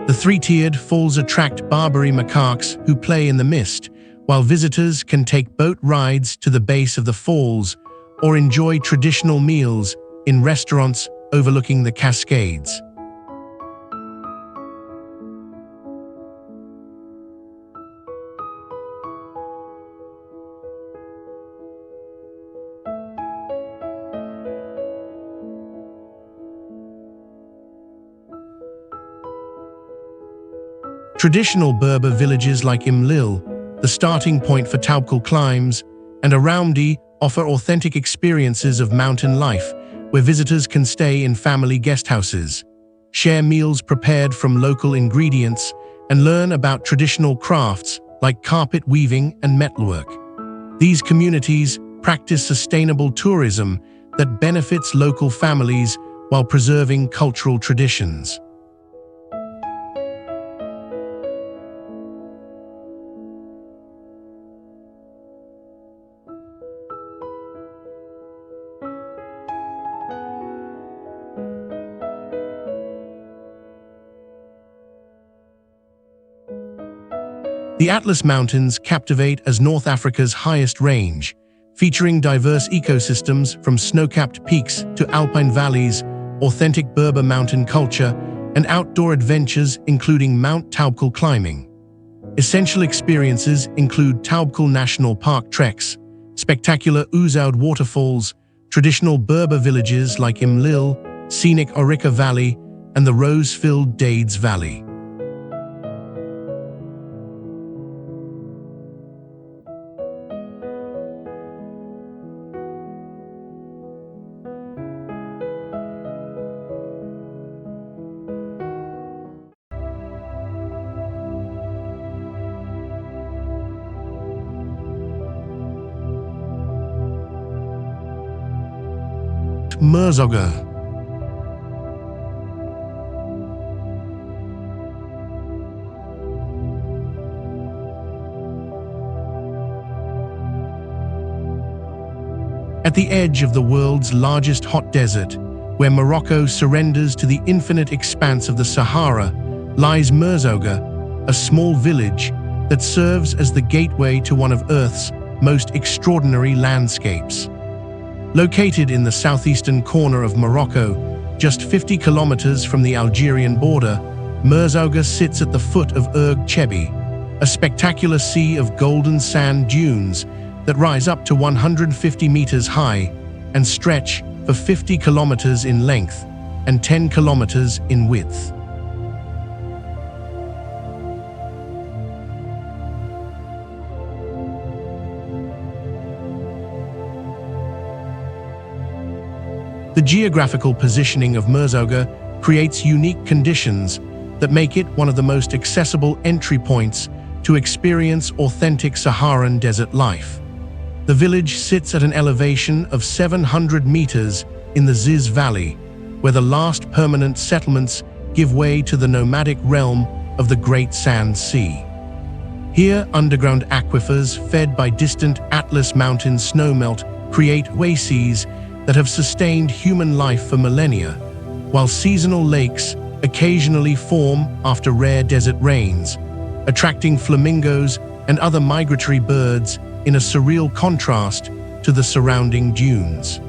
The three-tiered falls attract Barbary macaques who play in the mist, while visitors can take boat rides to the base of the falls or enjoy traditional meals in restaurants overlooking the cascades. Traditional Berber villages like Imlil, the starting point for Toubkal climbs, and Aroumdi offer authentic experiences of mountain life, where visitors can stay in family guesthouses, share meals prepared from local ingredients, and learn about traditional crafts like carpet weaving and metalwork. These communities practice sustainable tourism that benefits local families while preserving cultural traditions. The Atlas Mountains captivate as North Africa's highest range, featuring diverse ecosystems from snow-capped peaks to alpine valleys, authentic Berber mountain culture, and outdoor adventures including Mount Toubkal climbing. Essential experiences include Toubkal National Park treks, spectacular Ouarzazate waterfalls, traditional Berber villages like Imlil, scenic Ourika Valley, and the rose-filled Dades Valley. Merzouga. At the edge of the world's largest hot desert, where Morocco surrenders to the infinite expanse of the Sahara, lies Merzouga, a small village that serves as the gateway to one of Earth's most extraordinary landscapes. Located in the southeastern corner of Morocco, just 50 kilometers from the Algerian border, Merzouga sits at the foot of Erg Chebi, a spectacular sea of golden sand dunes that rise up to 150 meters high and stretch for 50 kilometers in length and 10 kilometers in width. The geographical positioning of Merzouga creates unique conditions that make it one of the most accessible entry points to experience authentic Saharan desert life. The village sits at an elevation of 700 meters in the Ziz Valley, where the last permanent settlements give way to the nomadic realm of the Great Sand Sea. Here, underground aquifers fed by distant Atlas Mountain snowmelt create oases that have sustained human life for millennia, while seasonal lakes occasionally form after rare desert rains, attracting flamingos and other migratory birds in a surreal contrast to the surrounding dunes.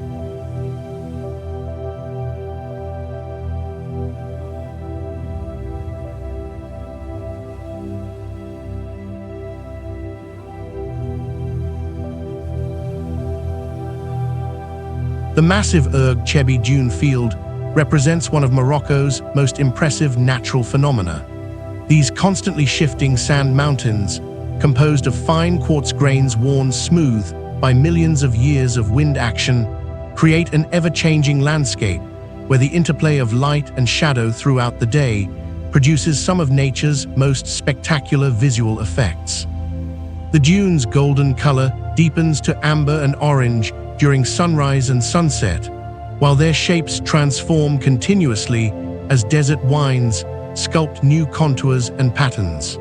The massive Erg Chebi dune field represents one of Morocco's most impressive natural phenomena. These constantly shifting sand mountains, composed of fine quartz grains worn smooth by millions of years of wind action, create an ever-changing landscape where the interplay of light and shadow throughout the day produces some of nature's most spectacular visual effects. The dune's golden color deepens to amber and orange during sunrise and sunset, while their shapes transform continuously as desert winds sculpt new contours and patterns.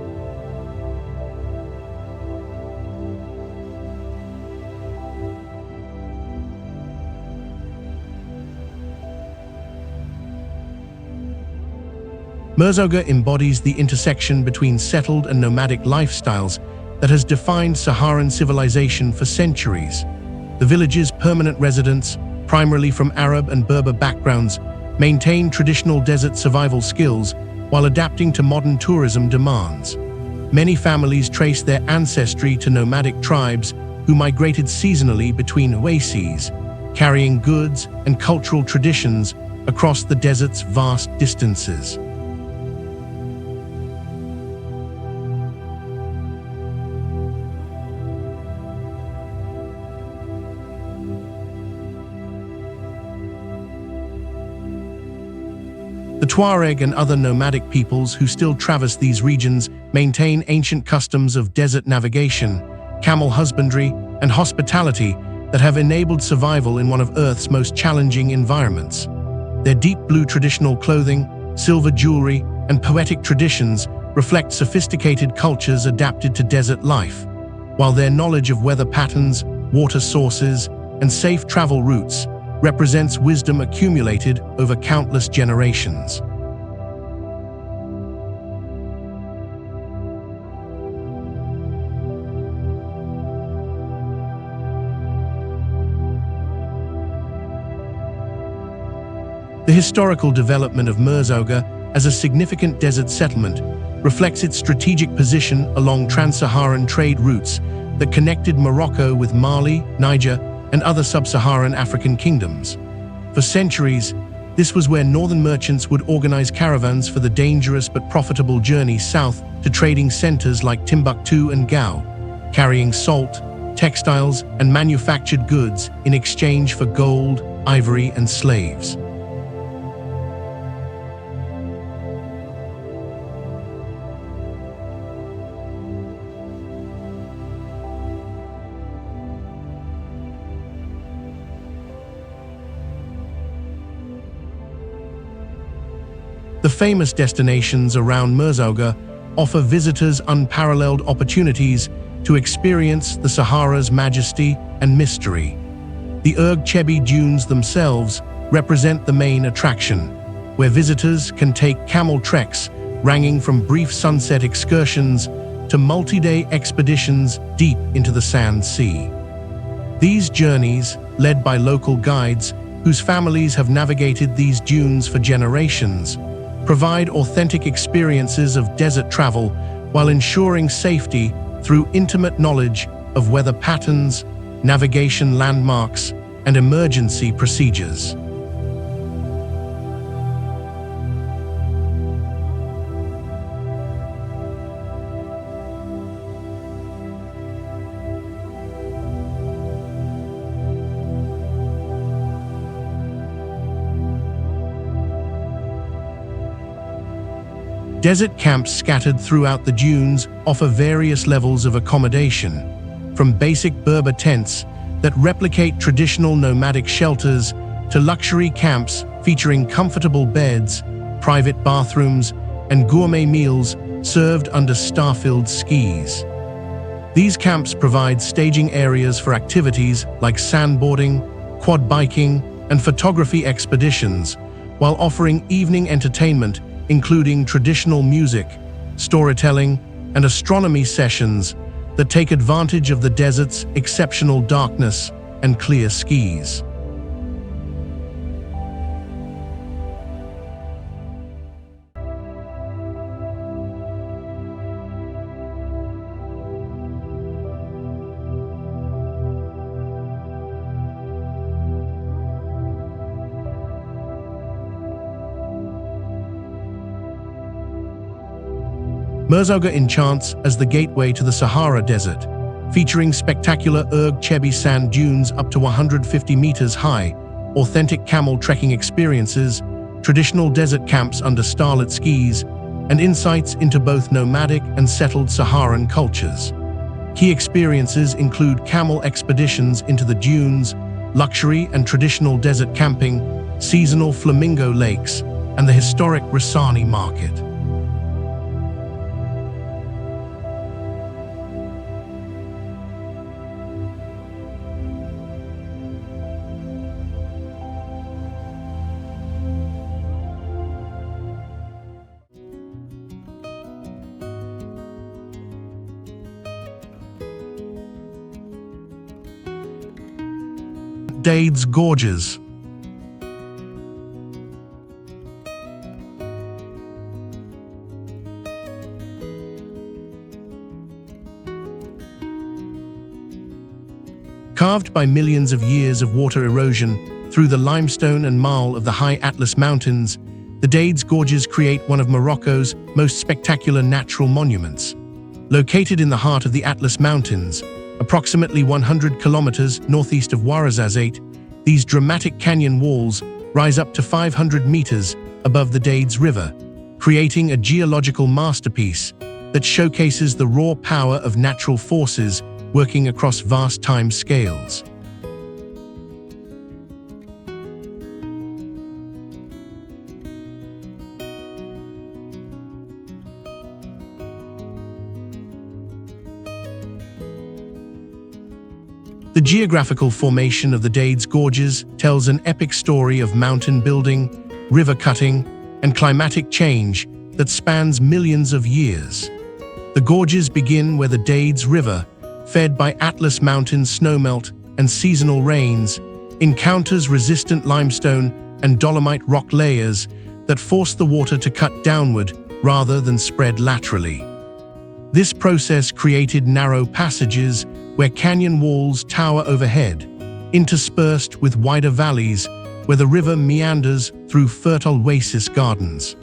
Merzouga embodies the intersection between settled and nomadic lifestyles that has defined Saharan civilization for centuries. The village's permanent residents, primarily from Arab and Berber backgrounds, maintain traditional desert survival skills while adapting to modern tourism demands. Many families trace their ancestry to nomadic tribes who migrated seasonally between oases, carrying goods and cultural traditions across the desert's vast distances. The Tuareg and other nomadic peoples who still traverse these regions maintain ancient customs of desert navigation, camel husbandry, and hospitality that have enabled survival in one of Earth's most challenging environments. Their deep blue traditional clothing, silver jewelry, and poetic traditions reflect sophisticated cultures adapted to desert life, while their knowledge of weather patterns, water sources, and safe travel routes represents wisdom accumulated over countless generations. The historical development of Merzouga as a significant desert settlement reflects its strategic position along trans-Saharan trade routes that connected Morocco with Mali, Niger, and other sub-Saharan African kingdoms. For centuries, this was where northern merchants would organize caravans for the dangerous but profitable journey south to trading centers like Timbuktu and Gao, carrying salt, textiles, and manufactured goods in exchange for gold, ivory, and slaves. The famous destinations around Merzouga offer visitors unparalleled opportunities to experience the Sahara's majesty and mystery. The Erg Chebi dunes themselves represent the main attraction, where visitors can take camel treks ranging from brief sunset excursions to multi-day expeditions deep into the sand sea. These journeys, led by local guides whose families have navigated these dunes for generations, provide authentic experiences of desert travel while ensuring safety through intimate knowledge of weather patterns, navigation landmarks, and emergency procedures. Desert camps scattered throughout the dunes offer various levels of accommodation, from basic Berber tents that replicate traditional nomadic shelters to luxury camps featuring comfortable beds, private bathrooms, and gourmet meals served under star-filled skis. These camps provide staging areas for activities like sandboarding, quad biking, and photography expeditions, while offering evening entertainment including traditional music, storytelling, and astronomy sessions that take advantage of the desert's exceptional darkness and clear skies. Merzouga enchants as the gateway to the Sahara Desert, featuring spectacular Erg Chebi sand dunes up to 150 meters high, authentic camel trekking experiences, traditional desert camps under starlit skis, and insights into both nomadic and settled Saharan cultures. Key experiences include camel expeditions into the dunes, luxury and traditional desert camping, seasonal flamingo lakes, and the historic Rassani market. Gorges. Carved by millions of years of water erosion through the limestone and marl of the high Atlas Mountains, the Dades Gorges create one of Morocco's most spectacular natural monuments. Located in the heart of the Atlas Mountains, approximately 100 kilometers northeast of Ouarzazate, these dramatic canyon walls rise up to 500 meters above the Dades River, creating a geological masterpiece that showcases the raw power of natural forces working across vast time scales. The geographical formation of the Dades Gorges tells an epic story of mountain building, river cutting, and climatic change that spans millions of years. The gorges begin where the Dades River, fed by Atlas Mountain snowmelt and seasonal rains, encounters resistant limestone and dolomite rock layers that force the water to cut downward rather than spread laterally. This process created narrow passages where canyon walls tower overhead, interspersed with wider valleys where the river meanders through fertile oasis gardens.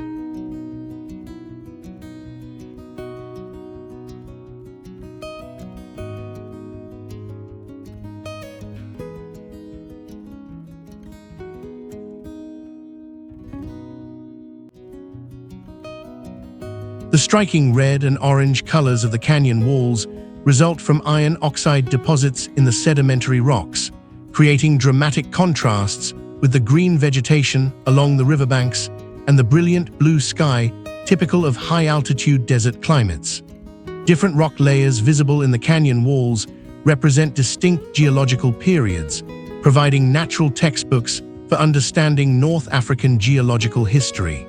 The striking red and orange colors of the canyon walls result from iron oxide deposits in the sedimentary rocks, creating dramatic contrasts with the green vegetation along the riverbanks and the brilliant blue sky typical of high-altitude desert climates. Different rock layers visible in the canyon walls represent distinct geological periods, providing natural textbooks for understanding North African geological history.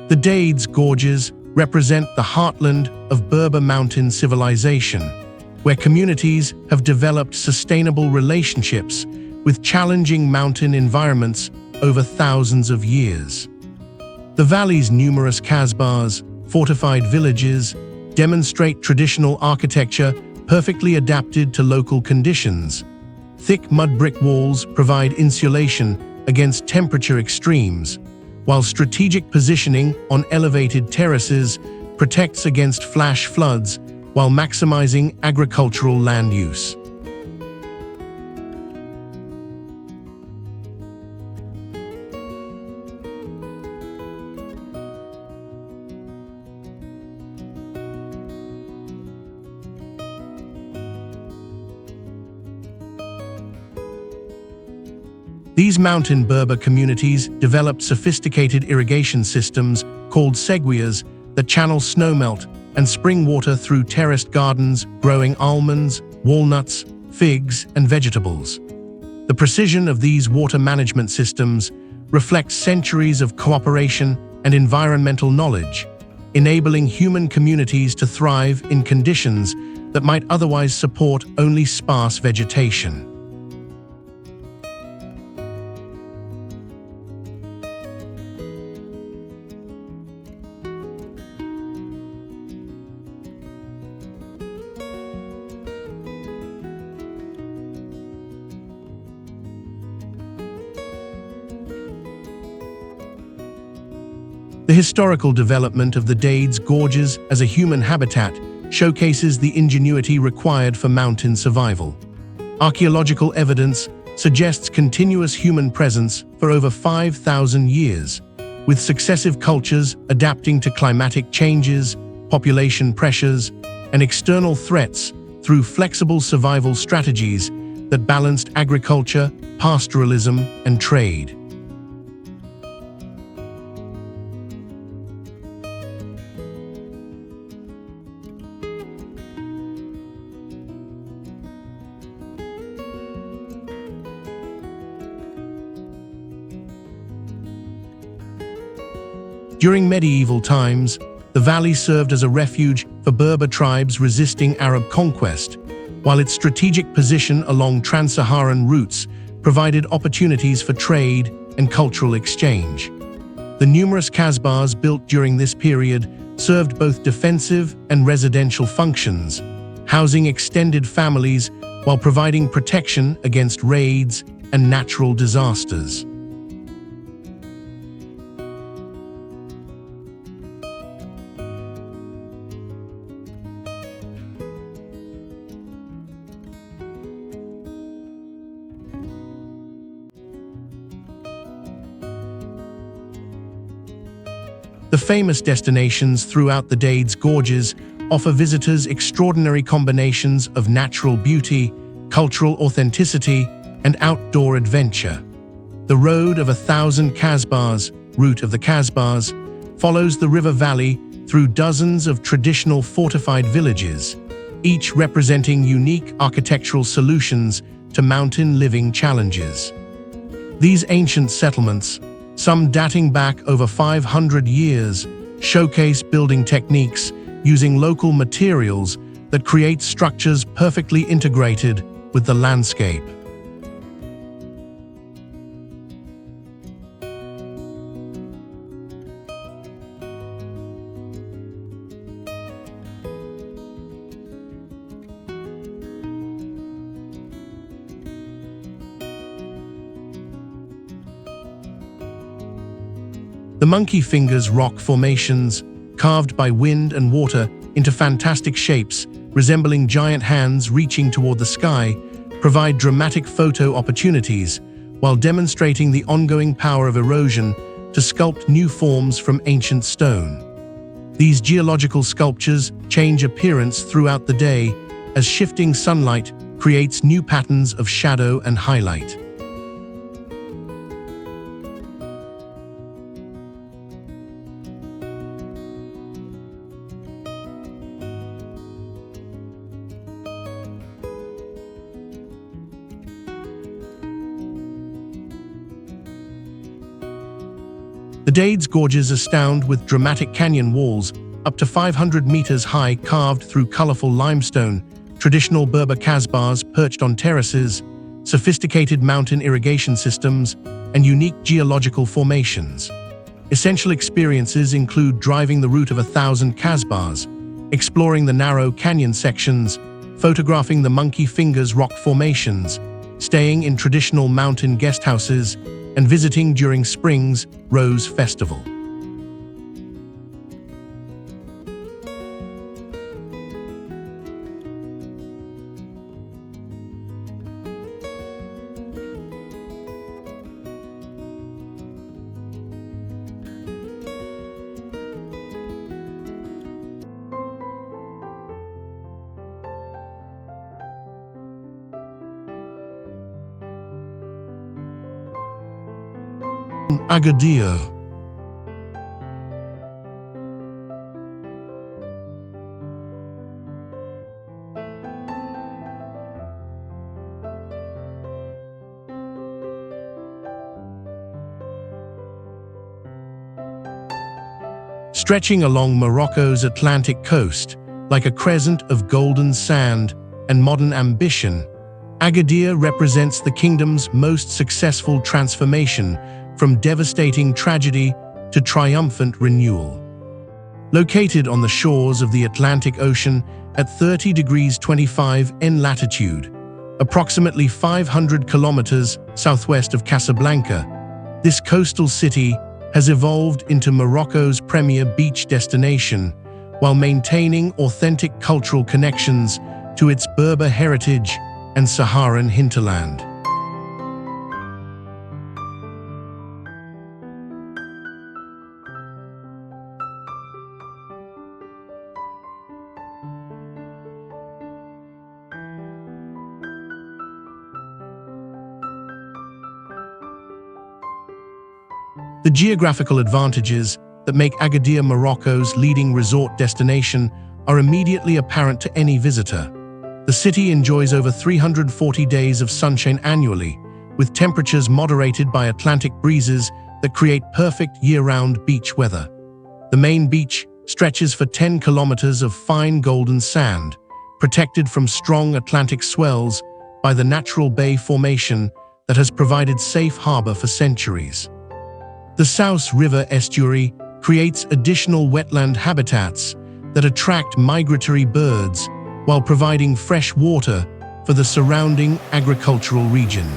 The Dades Gorges represent the heartland of Berber mountain civilization, where communities have developed sustainable relationships with challenging mountain environments over thousands of years. The valley's numerous kasbahs, fortified villages, demonstrate traditional architecture perfectly adapted to local conditions. Thick mud brick walls provide insulation against temperature extremes, while strategic positioning on elevated terraces protects against flash floods while maximizing agricultural land use. These mountain Berber communities developed sophisticated irrigation systems called seguias that channel snowmelt and spring water through terraced gardens growing almonds, walnuts, figs, and vegetables. The precision of these water management systems reflects centuries of cooperation and environmental knowledge, enabling human communities to thrive in conditions that might otherwise support only sparse vegetation. The historical development of the Dades Gorges as a human habitat showcases the ingenuity required for mountain survival. Archaeological evidence suggests continuous human presence for over 5,000 years, with successive cultures adapting to climatic changes, population pressures, and external threats through flexible survival strategies that balanced agriculture, pastoralism, and trade. During medieval times, the valley served as a refuge for Berber tribes resisting Arab conquest, while its strategic position along trans-Saharan routes provided opportunities for trade and cultural exchange. The numerous kasbahs built during this period served both defensive and residential functions, housing extended families while providing protection against raids and natural disasters. The famous destinations throughout the Dade's Gorges offer visitors extraordinary combinations of natural beauty, cultural authenticity, and outdoor adventure. The Road of 1,000 Kasbahs, Route of the Kasbahs, follows the river valley through dozens of traditional fortified villages, each representing unique architectural solutions to mountain living challenges. These ancient settlements, some dating back over 500 years, showcase building techniques using local materials that create structures perfectly integrated with the landscape. The Monkey Fingers rock formations, carved by wind and water into fantastic shapes resembling giant hands reaching toward the sky, provide dramatic photo opportunities while demonstrating the ongoing power of erosion to sculpt new forms from ancient stone. These geological sculptures change appearance throughout the day as shifting sunlight creates new patterns of shadow and highlight. The Dade's Gorges astound with dramatic canyon walls up to 500 meters high carved through colorful limestone, traditional Berber kasbahs perched on terraces, sophisticated mountain irrigation systems, and unique geological formations. Essential experiences include driving the route of 1,000 kasbahs, exploring the narrow canyon sections, photographing the Monkey Fingers rock formations, staying in traditional mountain guesthouses, and visiting during spring's Rose Festival. Agadir. Stretching along Morocco's Atlantic coast, like a crescent of golden sand and modern ambition, Agadir represents the kingdom's most successful transformation from devastating tragedy to triumphant renewal. Located on the shores of the Atlantic Ocean at 30 degrees 25 N latitude, approximately 500 kilometers southwest of Casablanca, this coastal city has evolved into Morocco's premier beach destination while maintaining authentic cultural connections to its Berber heritage and Saharan hinterland. The geographical advantages that make Agadir Morocco's leading resort destination are immediately apparent to any visitor. The city enjoys over 340 days of sunshine annually, with temperatures moderated by Atlantic breezes that create perfect year-round beach weather. The main beach stretches for 10 kilometers of fine golden sand, protected from strong Atlantic swells by the natural bay formation that has provided safe harbor for centuries. The Souks River estuary creates additional wetland habitats that attract migratory birds while providing fresh water for the surrounding agricultural region.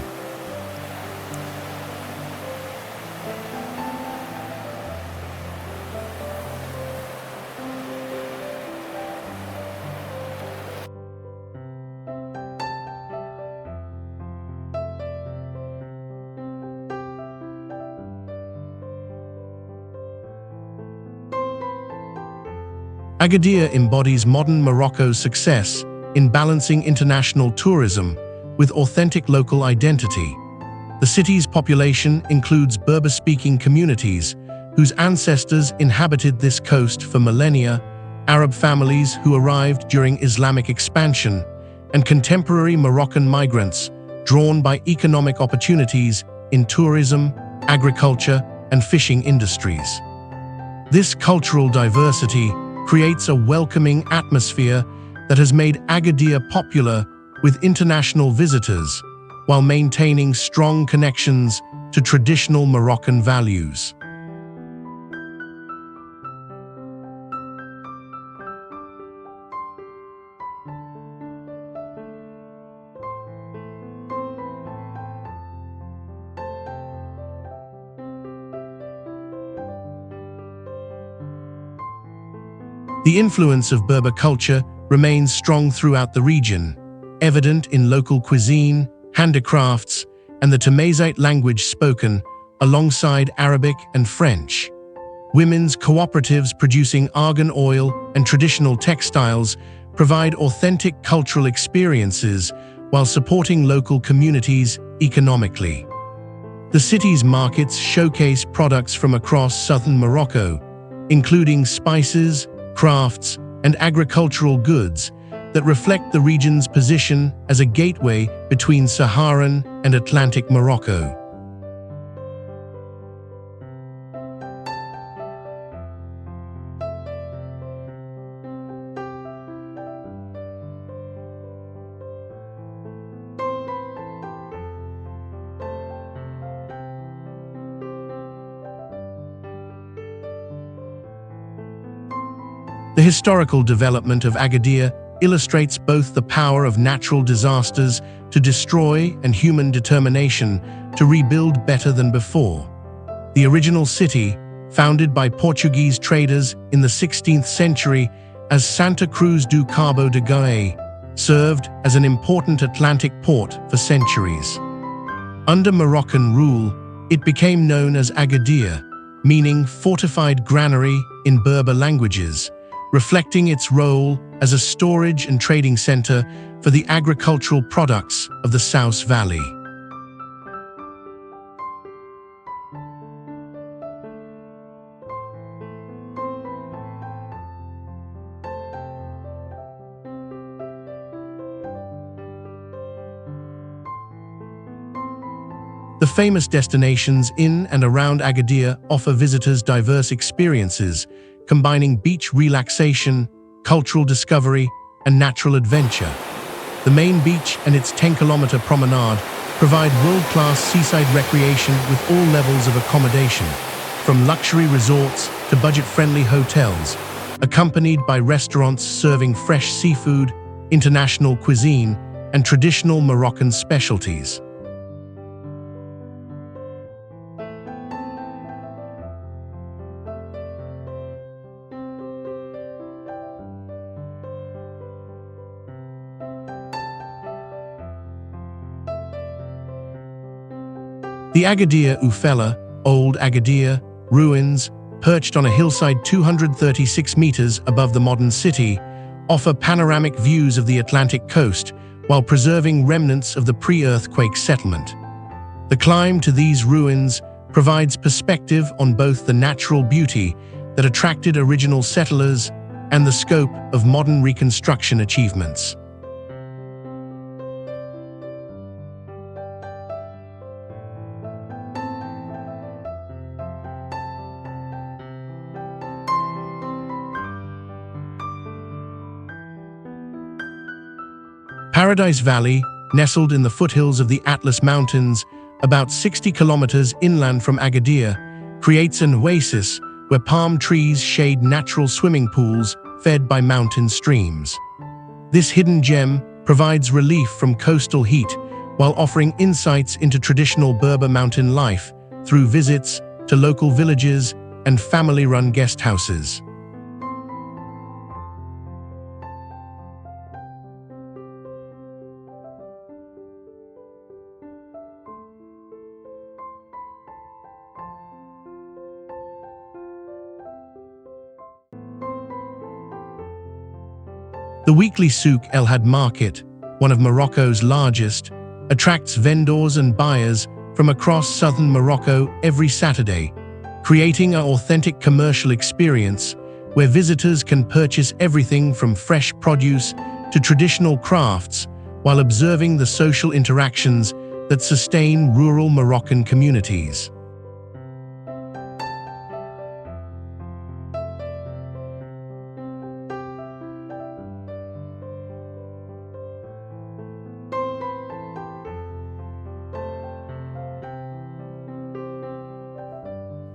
Agadir embodies modern Morocco's success in balancing international tourism with authentic local identity. The city's population includes Berber-speaking communities whose ancestors inhabited this coast for millennia, Arab families who arrived during Islamic expansion, and contemporary Moroccan migrants drawn by economic opportunities in tourism, agriculture, and fishing industries. This cultural diversity creates a welcoming atmosphere that has made Agadir popular with international visitors, while maintaining strong connections to traditional Moroccan values. The influence of Berber culture remains strong throughout the region, evident in local cuisine, handicrafts, and the Tamazight language spoken alongside Arabic and French. Women's cooperatives producing argan oil and traditional textiles provide authentic cultural experiences while supporting local communities economically. The city's markets showcase products from across southern Morocco, including spices, crafts, and agricultural goods that reflect the region's position as a gateway between Saharan and Atlantic Morocco. The historical development of Agadir illustrates both the power of natural disasters to destroy and human determination to rebuild better than before. The original city, founded by Portuguese traders in the 16th century as Santa Cruz do Cabo de Goa, served as an important Atlantic port for centuries. Under Moroccan rule, it became known as Agadir, meaning fortified granary in Berber languages, reflecting its role as a storage and trading center for the agricultural products of the South Valley. The famous destinations in and around Agadir offer visitors diverse experiences, combining beach relaxation, cultural discovery, and natural adventure. The main beach and its 10-kilometer promenade provide world-class seaside recreation with all levels of accommodation, from luxury resorts to budget-friendly hotels, accompanied by restaurants serving fresh seafood, international cuisine, and traditional Moroccan specialties. The Agadir Ufella, Old Agadir, ruins, perched on a hillside 236 meters above the modern city, offer panoramic views of the Atlantic coast while preserving remnants of the pre-earthquake settlement. The climb to these ruins provides perspective on both the natural beauty that attracted original settlers and the scope of modern reconstruction achievements. Paradise Valley, nestled in the foothills of the Atlas Mountains, about 60 kilometers inland from Agadir, creates an oasis where palm trees shade natural swimming pools fed by mountain streams. This hidden gem provides relief from coastal heat while offering insights into traditional Berber mountain life through visits to local villages and family-run guest houses. The weekly souk El Had market, one of Morocco's largest, attracts vendors and buyers from across southern Morocco every Saturday, creating an authentic commercial experience where visitors can purchase everything from fresh produce to traditional crafts while observing the social interactions that sustain rural Moroccan communities.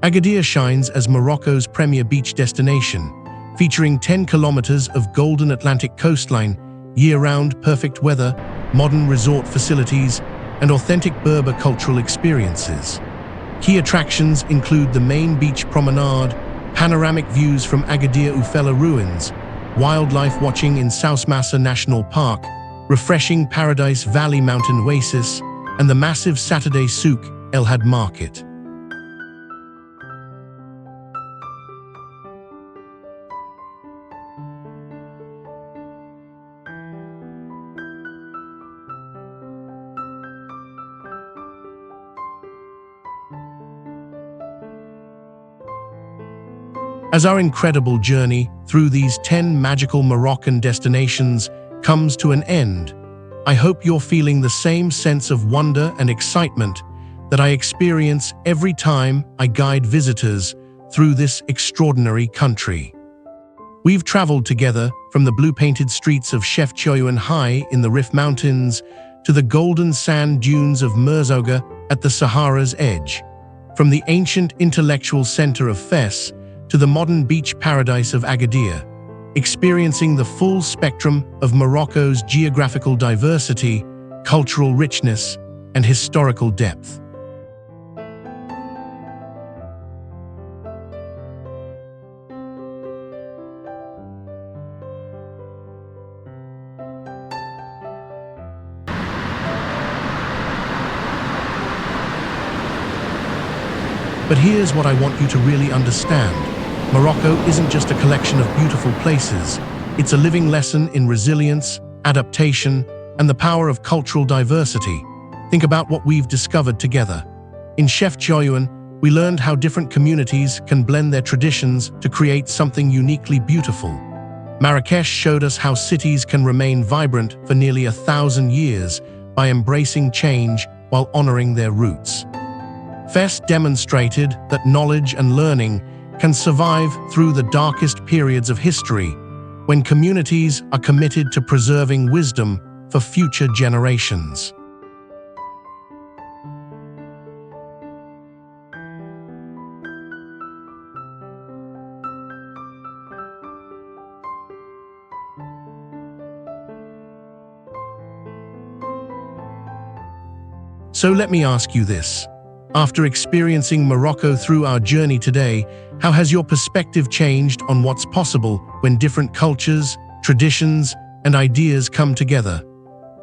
Agadir shines as Morocco's premier beach destination, featuring 10 kilometers of golden Atlantic coastline, year-round perfect weather, modern resort facilities, and authentic Berber cultural experiences. Key attractions include the main beach promenade, panoramic views from Agadir Ufella ruins, wildlife watching in Souks National Park, refreshing Paradise Valley Mountain Oasis, and the massive Saturday souk El Had market. As our incredible journey through these 10 magical Moroccan destinations comes to an end, I hope you're feeling the same sense of wonder and excitement that I experience every time I guide visitors through this extraordinary country. We've traveled together from the blue-painted streets of Chefchaouen high in the Rif Mountains to the golden sand dunes of Merzouga at the Sahara's edge, from the ancient intellectual center of Fes to the modern beach paradise of Agadir, experiencing the full spectrum of Morocco's geographical diversity, cultural richness, and historical depth. But here's what I want you to really understand. Morocco isn't just a collection of beautiful places. It's a living lesson in resilience, adaptation, and the power of cultural diversity. Think about what we've discovered together. In Chefchaouen, we learned how different communities can blend their traditions to create something uniquely beautiful. Marrakesh showed us how cities can remain vibrant for nearly 1,000 years by embracing change while honoring their roots. Fes demonstrated that knowledge and learning can survive through the darkest periods of history when communities are committed to preserving wisdom for future generations. So let me ask you this. After experiencing Morocco through our journey today, how has your perspective changed on what's possible when different cultures, traditions, and ideas come together?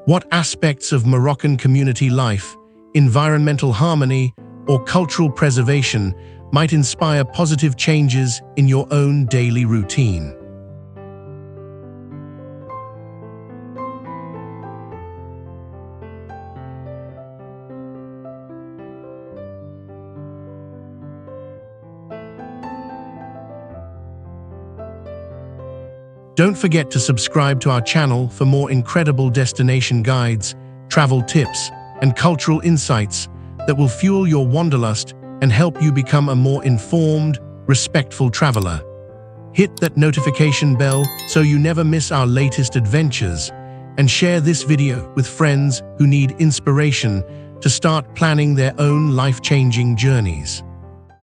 What aspects of Moroccan community life, environmental harmony, or cultural preservation might inspire positive changes in your own daily routine? Don't forget to subscribe to our channel for more incredible destination guides, travel tips, and cultural insights that will fuel your wanderlust and help you become a more informed, respectful traveler. Hit that notification bell so you never miss our latest adventures, and share this video with friends who need inspiration to start planning their own life-changing journeys.